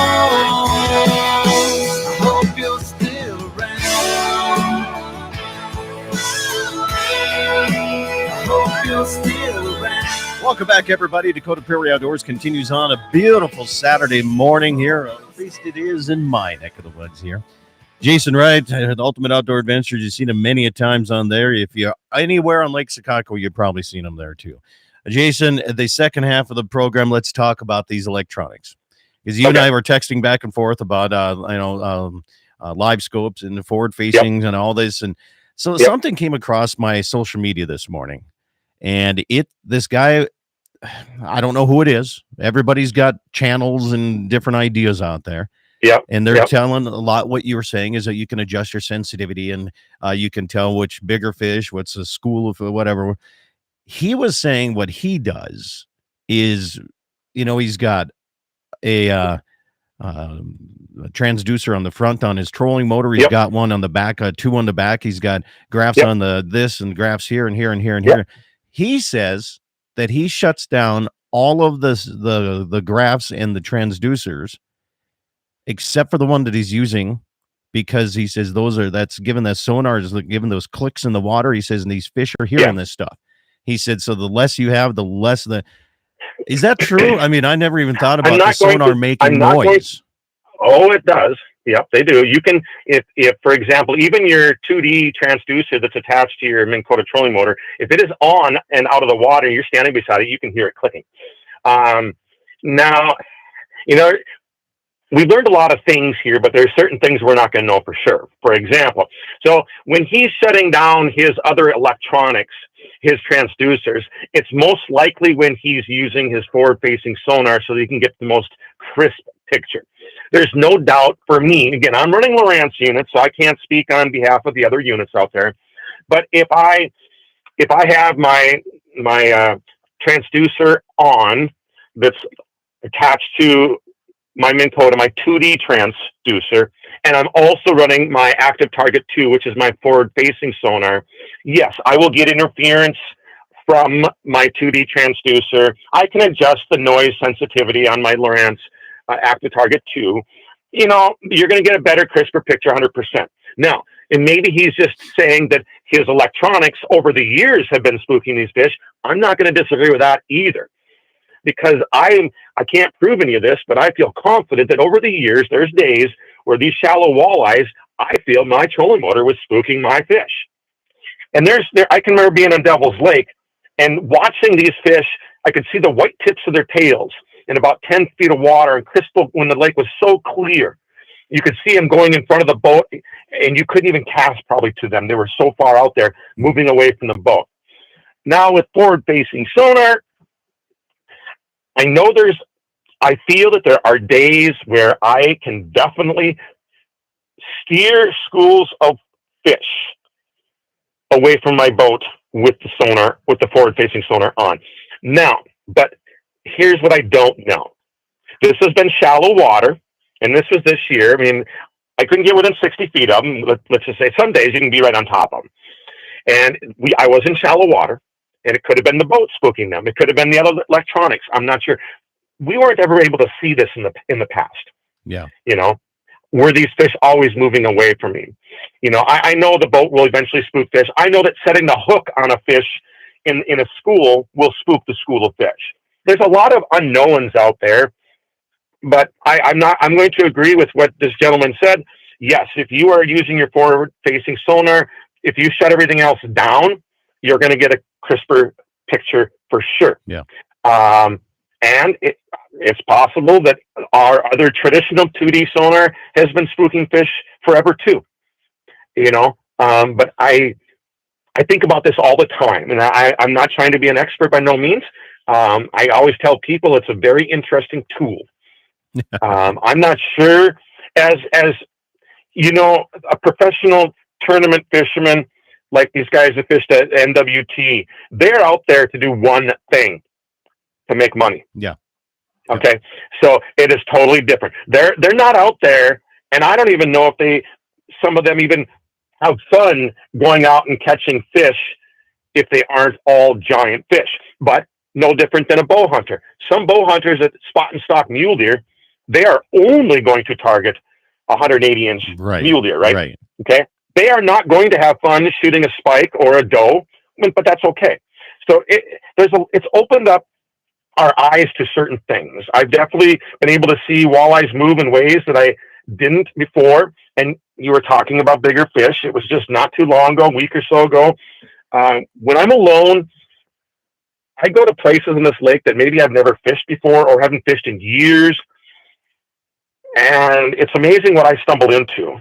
I hope you're still around. I hope you're still around. Welcome back, everybody. Dakota Prairie Outdoors continues on a beautiful Saturday morning here. At least it is in my neck of the woods here. Jason Wright, the Ultimate Outdoor Adventures. You've seen him many a times on there. If you're anywhere on Lake Sakako, you've probably seen him there too. Jason, the second half of the program, let's talk about these electronics. Because you and I were texting back and forth about, live scopes and the forward facings and all this. And so something came across my social media this morning. And this guy, I don't know who it is. Everybody's got channels and different ideas out there. Yep. And they're Yep. telling a lot. What you were saying is that you can adjust your sensitivity, and you can tell which bigger fish, what's a school of whatever. He was saying what he does is, he's got a, a transducer on the front on his trolling motor. He's Yep. got one on the back, two on the back. He's got graphs Yep. on the this and graphs here and here and here and Yep. here. He says that he shuts down all of the graphs and the transducers except for the one that he's using, because he says that's given that sonar is given those clicks in the water. He says, and these fish are hearing this stuff. He said, so the less you have, the less is that true? I mean, I never even thought about the sonar making noise. Oh, it does. Yep, they do. You can, if for example, even your 2D transducer that's attached to your Minn Kota trolling motor, if it is on and out of the water, you're standing beside it, you can hear it clicking. Now, we've learned a lot of things here, but there's certain things we're not going to know for sure. For example, so when he's shutting down his other electronics, his transducers, it's most likely when he's using his forward-facing sonar so that he can get the most crisp picture. There's no doubt for me, again, I'm running Lowrance units, so I can't speak on behalf of the other units out there. But if I have my transducer on that's attached to my Minn Kota, my 2D transducer, and I'm also running my Active Target 2, which is my forward-facing sonar, yes, I will get interference from my 2D transducer. I can adjust the noise sensitivity on my Lowrance Active Target 2. You're going to get a better, crisper picture 100%. Now, and maybe he's just saying that his electronics over the years have been spooking these fish. I'm not going to disagree with that either, because I can't prove any of this, but I feel confident that over the years, there's days where these shallow walleyes, I feel my trolling motor was spooking my fish. And I can remember being on Devil's Lake and watching these fish. I could see the white tips of their tails in about 10 feet of water, and crystal, when the lake was so clear. You could see them going in front of the boat, and you couldn't even cast probably to them. They were so far out there, moving away from the boat. Now with forward-facing sonar, I feel that there are days where I can definitely steer schools of fish away from my boat with the sonar, with the forward-facing sonar on. Now, but here's what I don't know. This has been shallow water, and this was this year. I mean, I couldn't get within 60 feet of them. Let's just say some days you can be right on top of them. And I was in shallow water, and it could have been the boat spooking them. It could have been the other electronics. I'm not sure. We weren't ever able to see this in the past. Yeah. Were these fish always moving away from me? I know the boat will eventually spook fish. I know that setting the hook on a fish in a school will spook the school of fish. There's a lot of unknowns out there, but I'm going to agree with what this gentleman said. Yes, if you are using your forward-facing sonar, if you shut everything else down, you're going to get a crisper picture for sure. Yeah. And it's possible that our other traditional 2D sonar has been spooking fish forever too. But I think about this all the time, and I'm not trying to be an expert by no means. I always tell people it's a very interesting tool. I'm not sure, as a professional tournament fisherman, like these guys that fished at NWT, they're out there to do one thing, to make money. Yeah. Okay. So it is totally different. They're not out there, and I don't even know if some of them even have fun going out and catching fish if they aren't all giant fish. But no different than a bow hunter. Some bow hunters that spot and stalk mule deer, they are only going to target 180-inch mule deer, right? Right. Okay. They are not going to have fun shooting a spike or a doe, but that's okay. So it's opened up our eyes to certain things. I've definitely been able to see walleyes move in ways that I didn't before. And you were talking about bigger fish. It was just not too long ago, a week or so ago. When I'm alone, I go to places in this lake that maybe I've never fished before or haven't fished in years. And it's amazing what I stumbled into.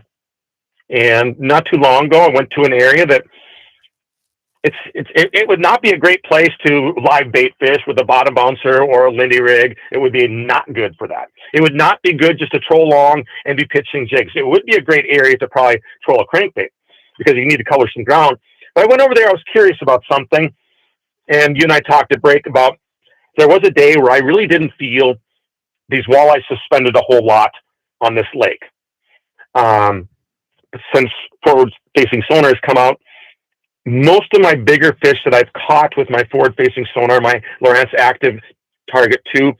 And not too long ago, I went to an area that It would not be a great place to live bait fish with a bottom bouncer or a Lindy rig. It would be not good for that. It would not be good just to troll along and be pitching jigs. It would be a great area to probably troll a crankbait because you need to color some ground. But I went over there. I was curious about something, and you and I talked at break about there was a day where I really didn't feel these walleyes suspended a whole lot on this lake. Since forward-facing sonar has come out, most of my bigger fish that I've caught with my forward-facing sonar, my Lowrance Active Target 2,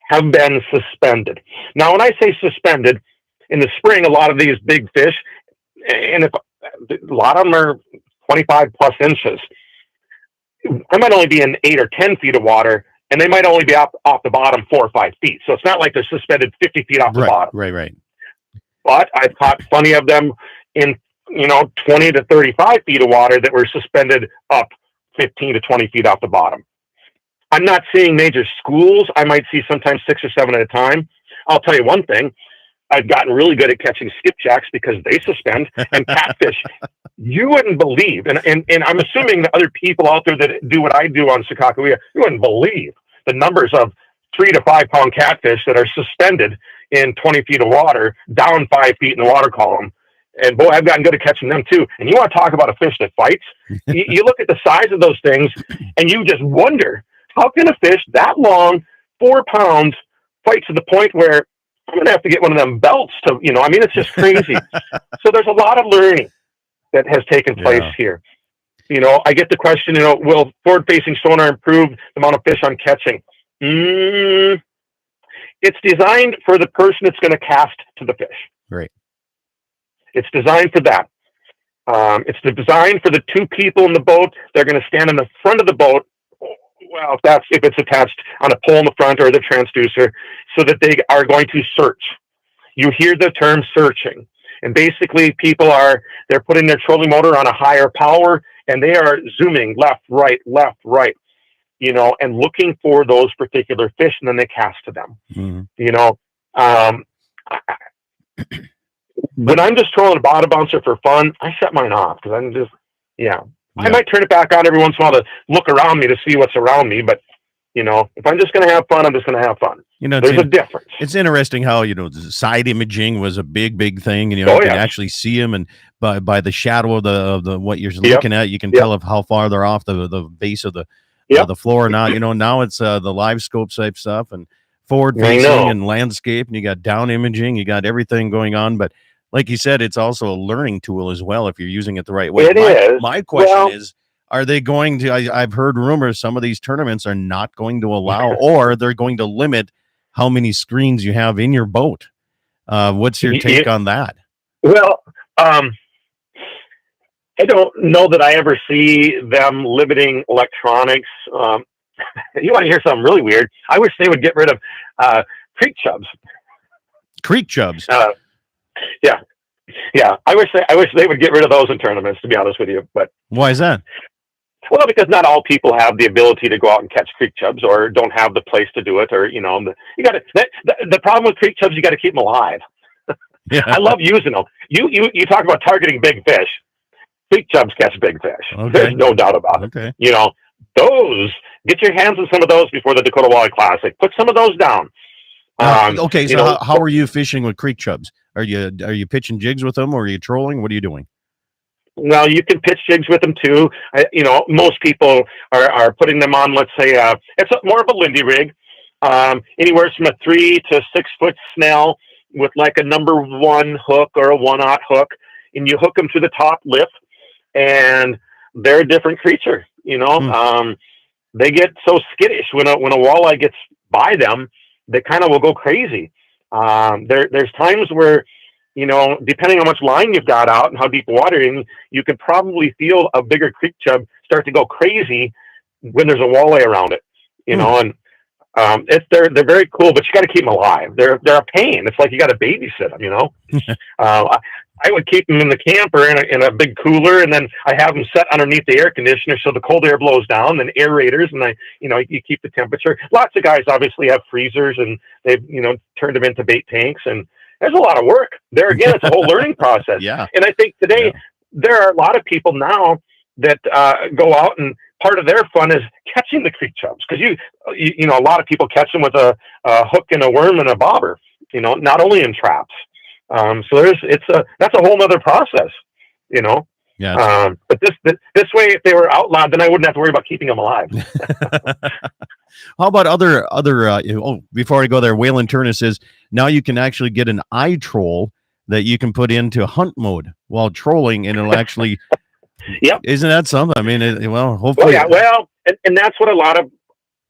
have been suspended. Now, when I say suspended, in the spring, a lot of these big fish, and a lot of them are 25 plus inches, I might only be in 8 or 10 feet of water, and they might only be off the bottom 4 or 5 feet. So it's not like they're suspended 50 feet off the bottom. Right. But I've caught plenty of them in 20 to 35 feet of water that were suspended up 15 to 20 feet off the bottom. I'm not seeing major schools. I might see sometimes 6 or 7 at a time. I'll tell you one thing. I've gotten really good at catching skipjacks because they suspend, and catfish. You wouldn't believe, and I'm assuming that other people out there that do what I do on Sakakawea, you wouldn't believe the numbers of 3 to 5 pound catfish that are suspended in 20 feet of water, down 5 feet in the water column. And boy, I've gotten good at catching them too. And you want to talk about a fish that fights? You look at the size of those things and you just wonder, how can a fish that long, 4 pounds, fight to the point where I'm going to have to get one of them belts to, it's just crazy. So there's a lot of learning that has taken place here. I get the question, will forward-facing sonar improve the amount of fish I'm catching? It's designed for the person that's going to cast to the fish. Right. It's designed for that. It's designed for the 2 people in the boat. They're going to stand in the front of the boat. Well, if it's attached on a pole in the front or the transducer, so that they are going to search. You hear the term searching, and basically they're putting their trolling motor on a higher power, and they are zooming left, right, and looking for those particular fish, and then they cast to them. Mm-hmm. When I'm just trolling a bottom bouncer for fun, I shut mine off because I'm just, I might turn it back on every once in a while to look around me to see what's around me. But, if I'm just going to have fun, I'm just going to have fun. There's a difference. It's interesting how, side imaging was a big thing. And, you can actually see them. And by the shadow of the what you're looking at, you can tell of how far they're off the base of the floor. Now, now it's the live scope type stuff and forward facing and landscape. And you got down imaging. You got everything going on. But like you said, it's also a learning tool as well if you're using it the right way. My question is, are they going to, I've heard rumors some of these tournaments are not going to allow, or they're going to limit how many screens you have in your boat. What's your take on that? Well, I don't know that I ever see them limiting electronics. You want to hear something really weird? I wish they would get rid of creek chubs. Creek chubs? Yeah. I wish they would get rid of those in tournaments, to be honest with you. But why is that? Well, because not all people have the ability to go out and catch creek chubs, or don't have the place to do it, or you got to. The problem with creek chubs, you got to keep them alive. Yeah. I love using them. You talk about targeting big fish. Creek chubs catch big fish. Okay. There's no doubt about it. Okay. Those, get your hands on some of those before the Dakota Walleye Classic. Put some of those down. Okay, so how are you fishing with creek chubs? Are you pitching jigs with them, or are you trolling? What are you doing? Well, you can pitch jigs with them too. Most people are putting them on, let's say, it's more of a Lindy rig, anywhere from a 3 to 6 foot snell with like a number 1 hook or a 1/0 hook, and you hook them to the top lip, and they're a different creature. They get so skittish when a walleye gets by them, they kind of will go crazy. There's times where, depending on how much line you've got out and how deep water in, you can probably feel a bigger creek chub start to go crazy when there's a walleye around it, and they're very cool, but you got to keep them alive. They're a pain. It's like you got to babysit them, I would keep them in the camper in a big cooler, and then I have them set underneath the air conditioner so the cold air blows down, and aerators, and you keep the temperature. Lots of guys obviously have freezers, and they've turned them into bait tanks, and there's a lot of work there. Again, it's a whole learning process. Yeah. And I think today there are a lot of people now that go out, and part of their fun is catching the creek chubs, because you know, a lot of people catch them with a hook and a worm and a bobber. You know, not only in traps. So that's a whole nother process. You know. Yeah. But this way, if they were outlawed, then I wouldn't have to worry about keeping them alive. How about other? Before I go there, Waylon Turner says now you can actually get an eye troll that you can put into hunt mode while trolling, and it'll actually. Yep. Isn't that something? I mean, hopefully. Well, yeah. Well, and that's what a lot of.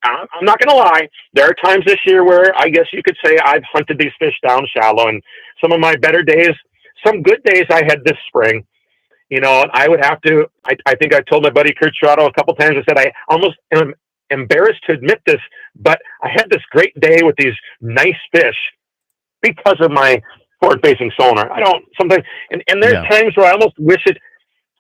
I'm not going to lie. There are times this year where I guess you could say I've hunted these fish down shallow, and some of my better days, some good days I had this spring. You know, I would have to. I think I told my buddy Kurt Schrato a couple times. I said I almost am embarrassed to admit this, but I had this great day with these nice fish because of my forward-facing sonar. I don't sometimes, and there's times where I almost wish it.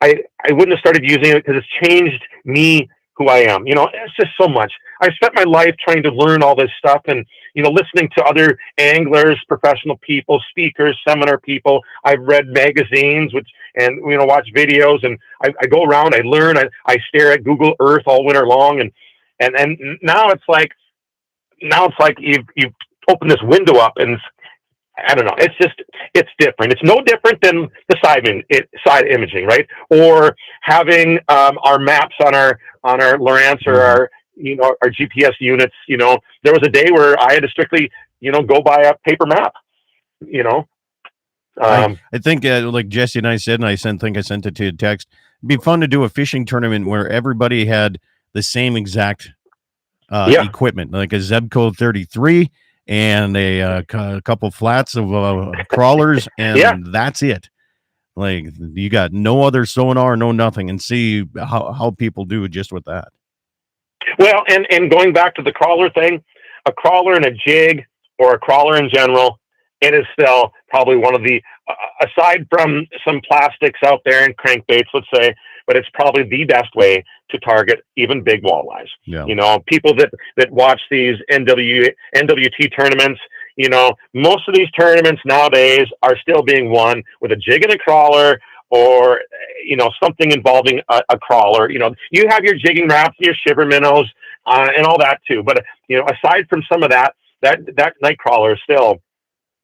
I wouldn't have started using it because it's changed me, who I am. You know, it's just so much. I spent my life trying to learn all this stuff, and you know, listening to other anglers, professional people, speakers, seminar people. I've read magazines, and you know, watch videos, and I go around, I learn, I stare at Google Earth all winter long, and now it's like you've opened this window up, and I don't know. It's different. It's no different than the side imaging, right? Or having our maps on our Lowrance or our GPS units. You know, there was a day where I had to strictly, you know, go by a paper map. You know, I think like Jesse and I said, and I sent it to a text. It'd be fun to do a fishing tournament where everybody had the same exact equipment, like a Zebco 33. And a couple flats of crawlers, and that's it. Like, you got no other sonar, no nothing, and see how people do just with that. Well, and going back to the crawler thing, a crawler and a jig, or a crawler in general, it is still probably one of the, aside from some plastics out there and crankbaits, let's say, but it's probably the best way to target even big walleyes. Yeah. You know, people that watch these NWT tournaments, you know, most of these tournaments nowadays are still being won with a jig and a crawler, or, you know, something involving a crawler. You know, you have your jigging wraps, your shiver minnows, and all that too. But, you know, aside from some of that night crawler is still,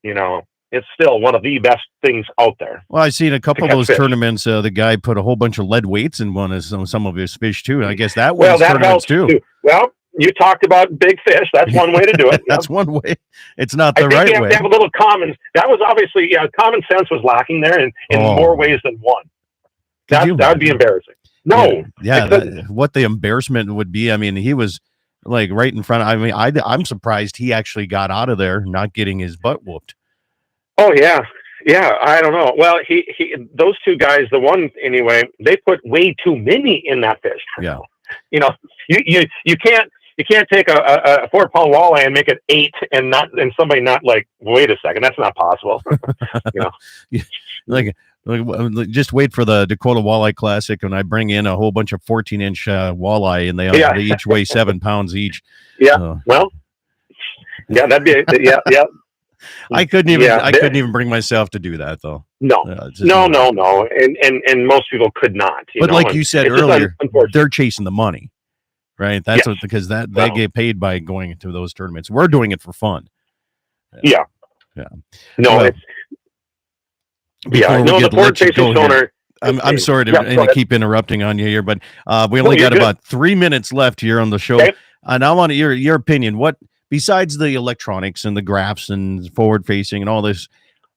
you know, it's still one of the best things out there. Well, I've seen a couple of those tournaments. The guy put a whole bunch of lead weights in some of his fish too. And I guess that wins tournaments too. Well, you talked about big fish. That's one way to do it. That's one way. It's not the right way. You have to have a little common. That was obviously, common sense was lacking there in more ways than one. That would be embarrassing. No. Yeah. What the embarrassment would be. I mean, he was like right in front. I mean, I'm surprised he actually got out of there not getting his butt whooped. Oh yeah. Yeah. I don't know. Well, he those two guys, the one anyway, they put way too many in that fish. Yeah. You know, you can't take a 4-pound walleye and make it 8 and somebody not like, wait a second, that's not possible. You know, like just wait for the Dakota Walleye Classic, and I bring in a whole bunch of 14-inch walleye, and they each weigh 7 pounds each. Yeah. Well, yeah, that'd be yeah. I couldn't even bring myself to do that though. No, no. And most people could not. But like you said earlier, they're chasing the money, right? That's because they get paid by going to those tournaments. We're doing it for fun. Yeah. No, it's the forward-facing sonar. I'm sorry to keep interrupting on you here, but we only got about 3 minutes left here on the show. Okay. And I want your opinion. What, besides the electronics and the graphs and forward facing and all this,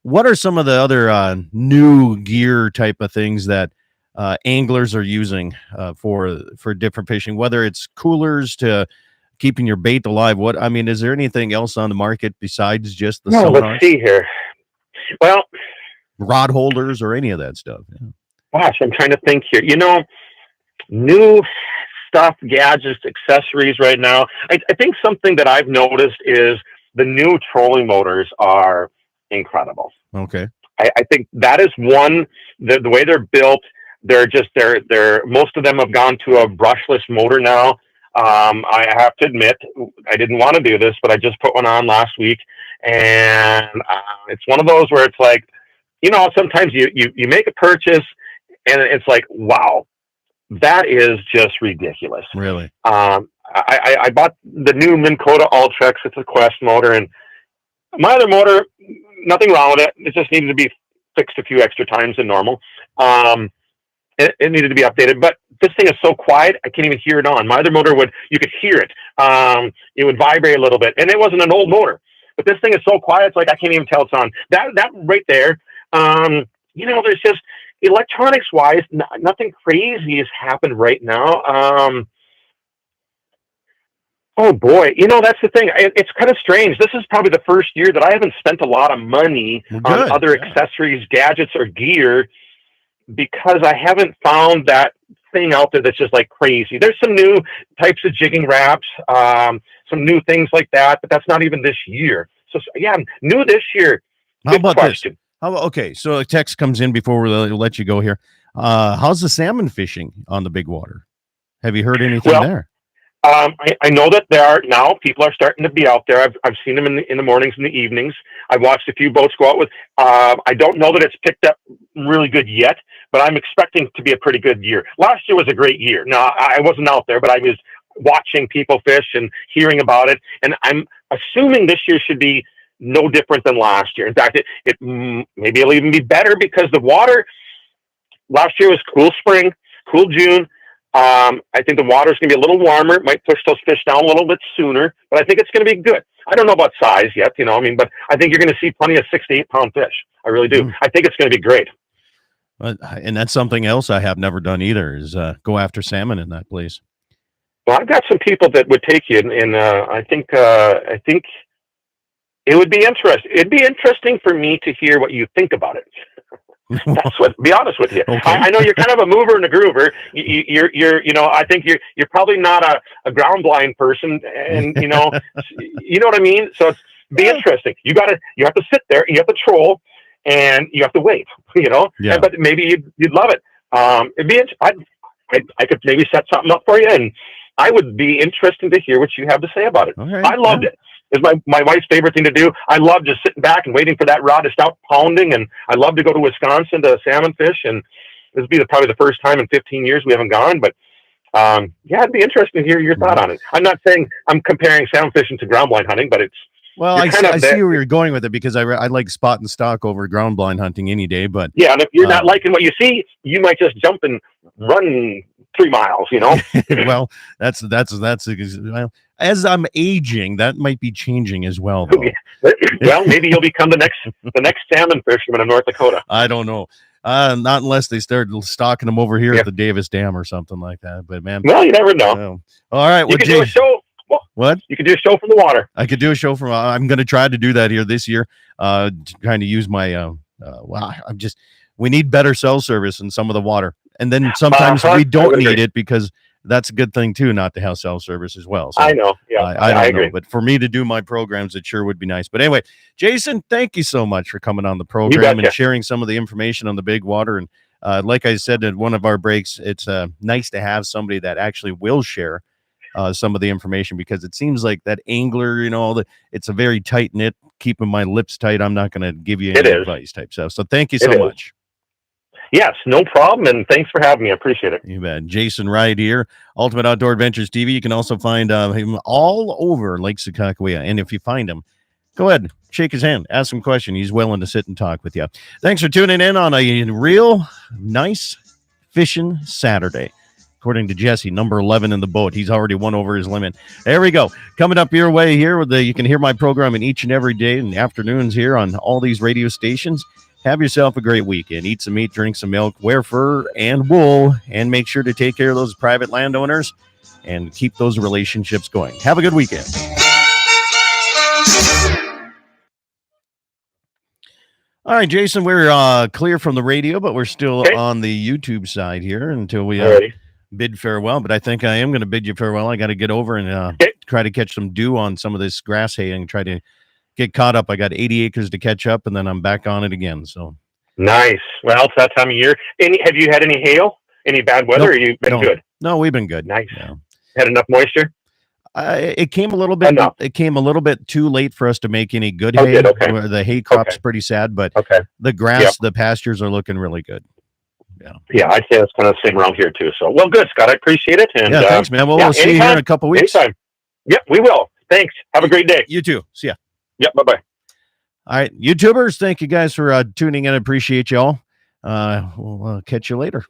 what are some of the other new gear type of things that anglers are using for different fishing, whether it's coolers to keeping your bait alive? Is there anything else on the market besides just the sonars? Let's see here. Well, rod holders or any of that stuff. Yeah. Gosh, I'm trying to think here. You know, new stuff, gadgets, accessories right now. I think something that I've noticed is the new trolling motors are incredible. Okay. I think that is one, the way they're built, they're most of them have gone to a brushless motor now. I have to admit, I didn't want to do this, but I just put one on last week, and it's one of those where it's like, you know, sometimes you make a purchase and it's like, wow, That is just ridiculous. Really? I bought the new Minn Kota Ultrex. It's a Quest motor, and my other motor, nothing wrong with it. It just needed to be fixed a few extra times than normal. It needed to be updated, but this thing is so quiet, I can't even hear it on. My other motor you could hear it. It would vibrate a little bit, and it wasn't an old motor. But this thing is so quiet, it's like I can't even tell it's on. That right there, there's just electronics-wise, nothing crazy has happened right now. Oh boy, that's the thing. It's kind of strange. This is probably the first year that I haven't spent a lot of money on other accessories, gadgets, or gear, because I haven't found that thing out there that's just like crazy. There's some new types of jigging wraps, some new things like that, but that's not even this year. So yeah, new this year. How about question. This? Okay, so a text comes in before we let you go here. How's the salmon fishing on the big water? Have you heard anything there? I know that people are starting to be out there. I've seen them in the mornings and the evenings. I've watched a few boats go out with. I don't know that it's picked up really good yet, but I'm expecting to be a pretty good year. Last year was a great year. Now, I wasn't out there, but I was watching people fish and hearing about it. And I'm assuming this year should be no different than last year. In fact, it maybe it'll even be better, because the water last year was cool spring, cool June. I think the water's going to be a little warmer. It might push those fish down a little bit sooner, but I think it's going to be good. I don't know about size yet, but I think you're going to see plenty of 6 to 8 pound fish. I really do. I think it's going to be great. And that's something else I have never done either, is go after salmon in that place. Well, I've got some people that would take you, and I think it would be interesting. It'd be interesting for me to hear what you think about it. Be honest with you. Okay. I know you're kind of a mover and a groover. I think you're probably not a ground blind person, and you know what I mean? So be interesting. You have to sit there, you have to troll, and you have to wait, Yeah. But maybe you'd love it. It'd be, I could maybe set something up for you, and I would be interested to hear what you have to say about it. Okay. I loved it. It's my wife's favorite thing to do. I love just sitting back and waiting for that rod to stop pounding. And I love to go to Wisconsin to salmon fish. And this would be probably the first time in 15 years we haven't gone. But it'd be interesting to hear your thought on it. I'm not saying I'm comparing salmon fishing to ground blind hunting, but it's. Well, I see where you're going with it, because I like spot and stock over ground blind hunting any day. But yeah, and if you're not liking what you see, you might just jump and run 3 miles. Well, that's well, as I'm aging, that might be changing as well, though. Well, maybe you'll become the next salmon fisherman in North Dakota. I don't know. Not unless they start stocking them over here at the Davis Dam or something like that. But man, well, you never know. All right, you can do a show. What? You could do a show from the water. I could do a show from. I'm going to try to do that here this year. Trying to use my. We need better cell service in some of the water, and then sometimes we don't need it, because that's a good thing too, not to have cell service as well. So I know. Yeah, I agree. Know, but for me to do my programs, it sure would be nice. But anyway, Jason, thank you so much for coming on the program and sharing some of the information on the big water. And like I said at one of our breaks, it's nice to have somebody that actually will share some of the information, because it seems like that angler, it's a very tight knit, keeping my lips tight. I'm not going to give you any advice type stuff. So thank you so much. Yes, no problem. And thanks for having me. I appreciate it. You bet. Jason Wright here, Ultimate Outdoor Adventures TV. You can also find him all over Lake Sakakawea. And if you find him, go ahead, shake his hand, ask him a question. He's willing to sit and talk with you. Thanks for tuning in on a real nice fishing Saturday. According to Jesse, number 11 in the boat. He's already won over his limit. There we go. Coming up your way here, you can hear my program in each and every day in the afternoons here on all these radio stations. Have yourself a great weekend. Eat some meat, drink some milk, wear fur and wool, and make sure to take care of those private landowners and keep those relationships going. Have a good weekend. All right, Jason, we're clear from the radio, but we're still on the YouTube side here until we bid farewell. But I think I am going to bid you farewell. I got to get over and try to catch some dew on some of this grass hay and try to get caught up. I got 80 acres to catch up, and then I'm back on it again. So nice. Well, it's that time of year. Have you had any hail? Any bad weather? Nope, or you've been good? No, we've been good. Nice. Yeah. Had enough moisture? It came a little bit. It came a little bit too late for us to make any good hay. The hay crop's pretty sad, but the grass, the pastures are looking really good. Yeah, I'd say that's kind of the same around here too. So, well, good, Scott. I appreciate it. And Yeah, thanks, man. Well, yeah, we'll see you here in a couple weeks. Anytime. Yep, we will. Thanks. Have a great day. You too. See ya. Yep. Bye bye. All right, YouTubers, thank you guys for tuning in. I appreciate y'all. We'll catch you later.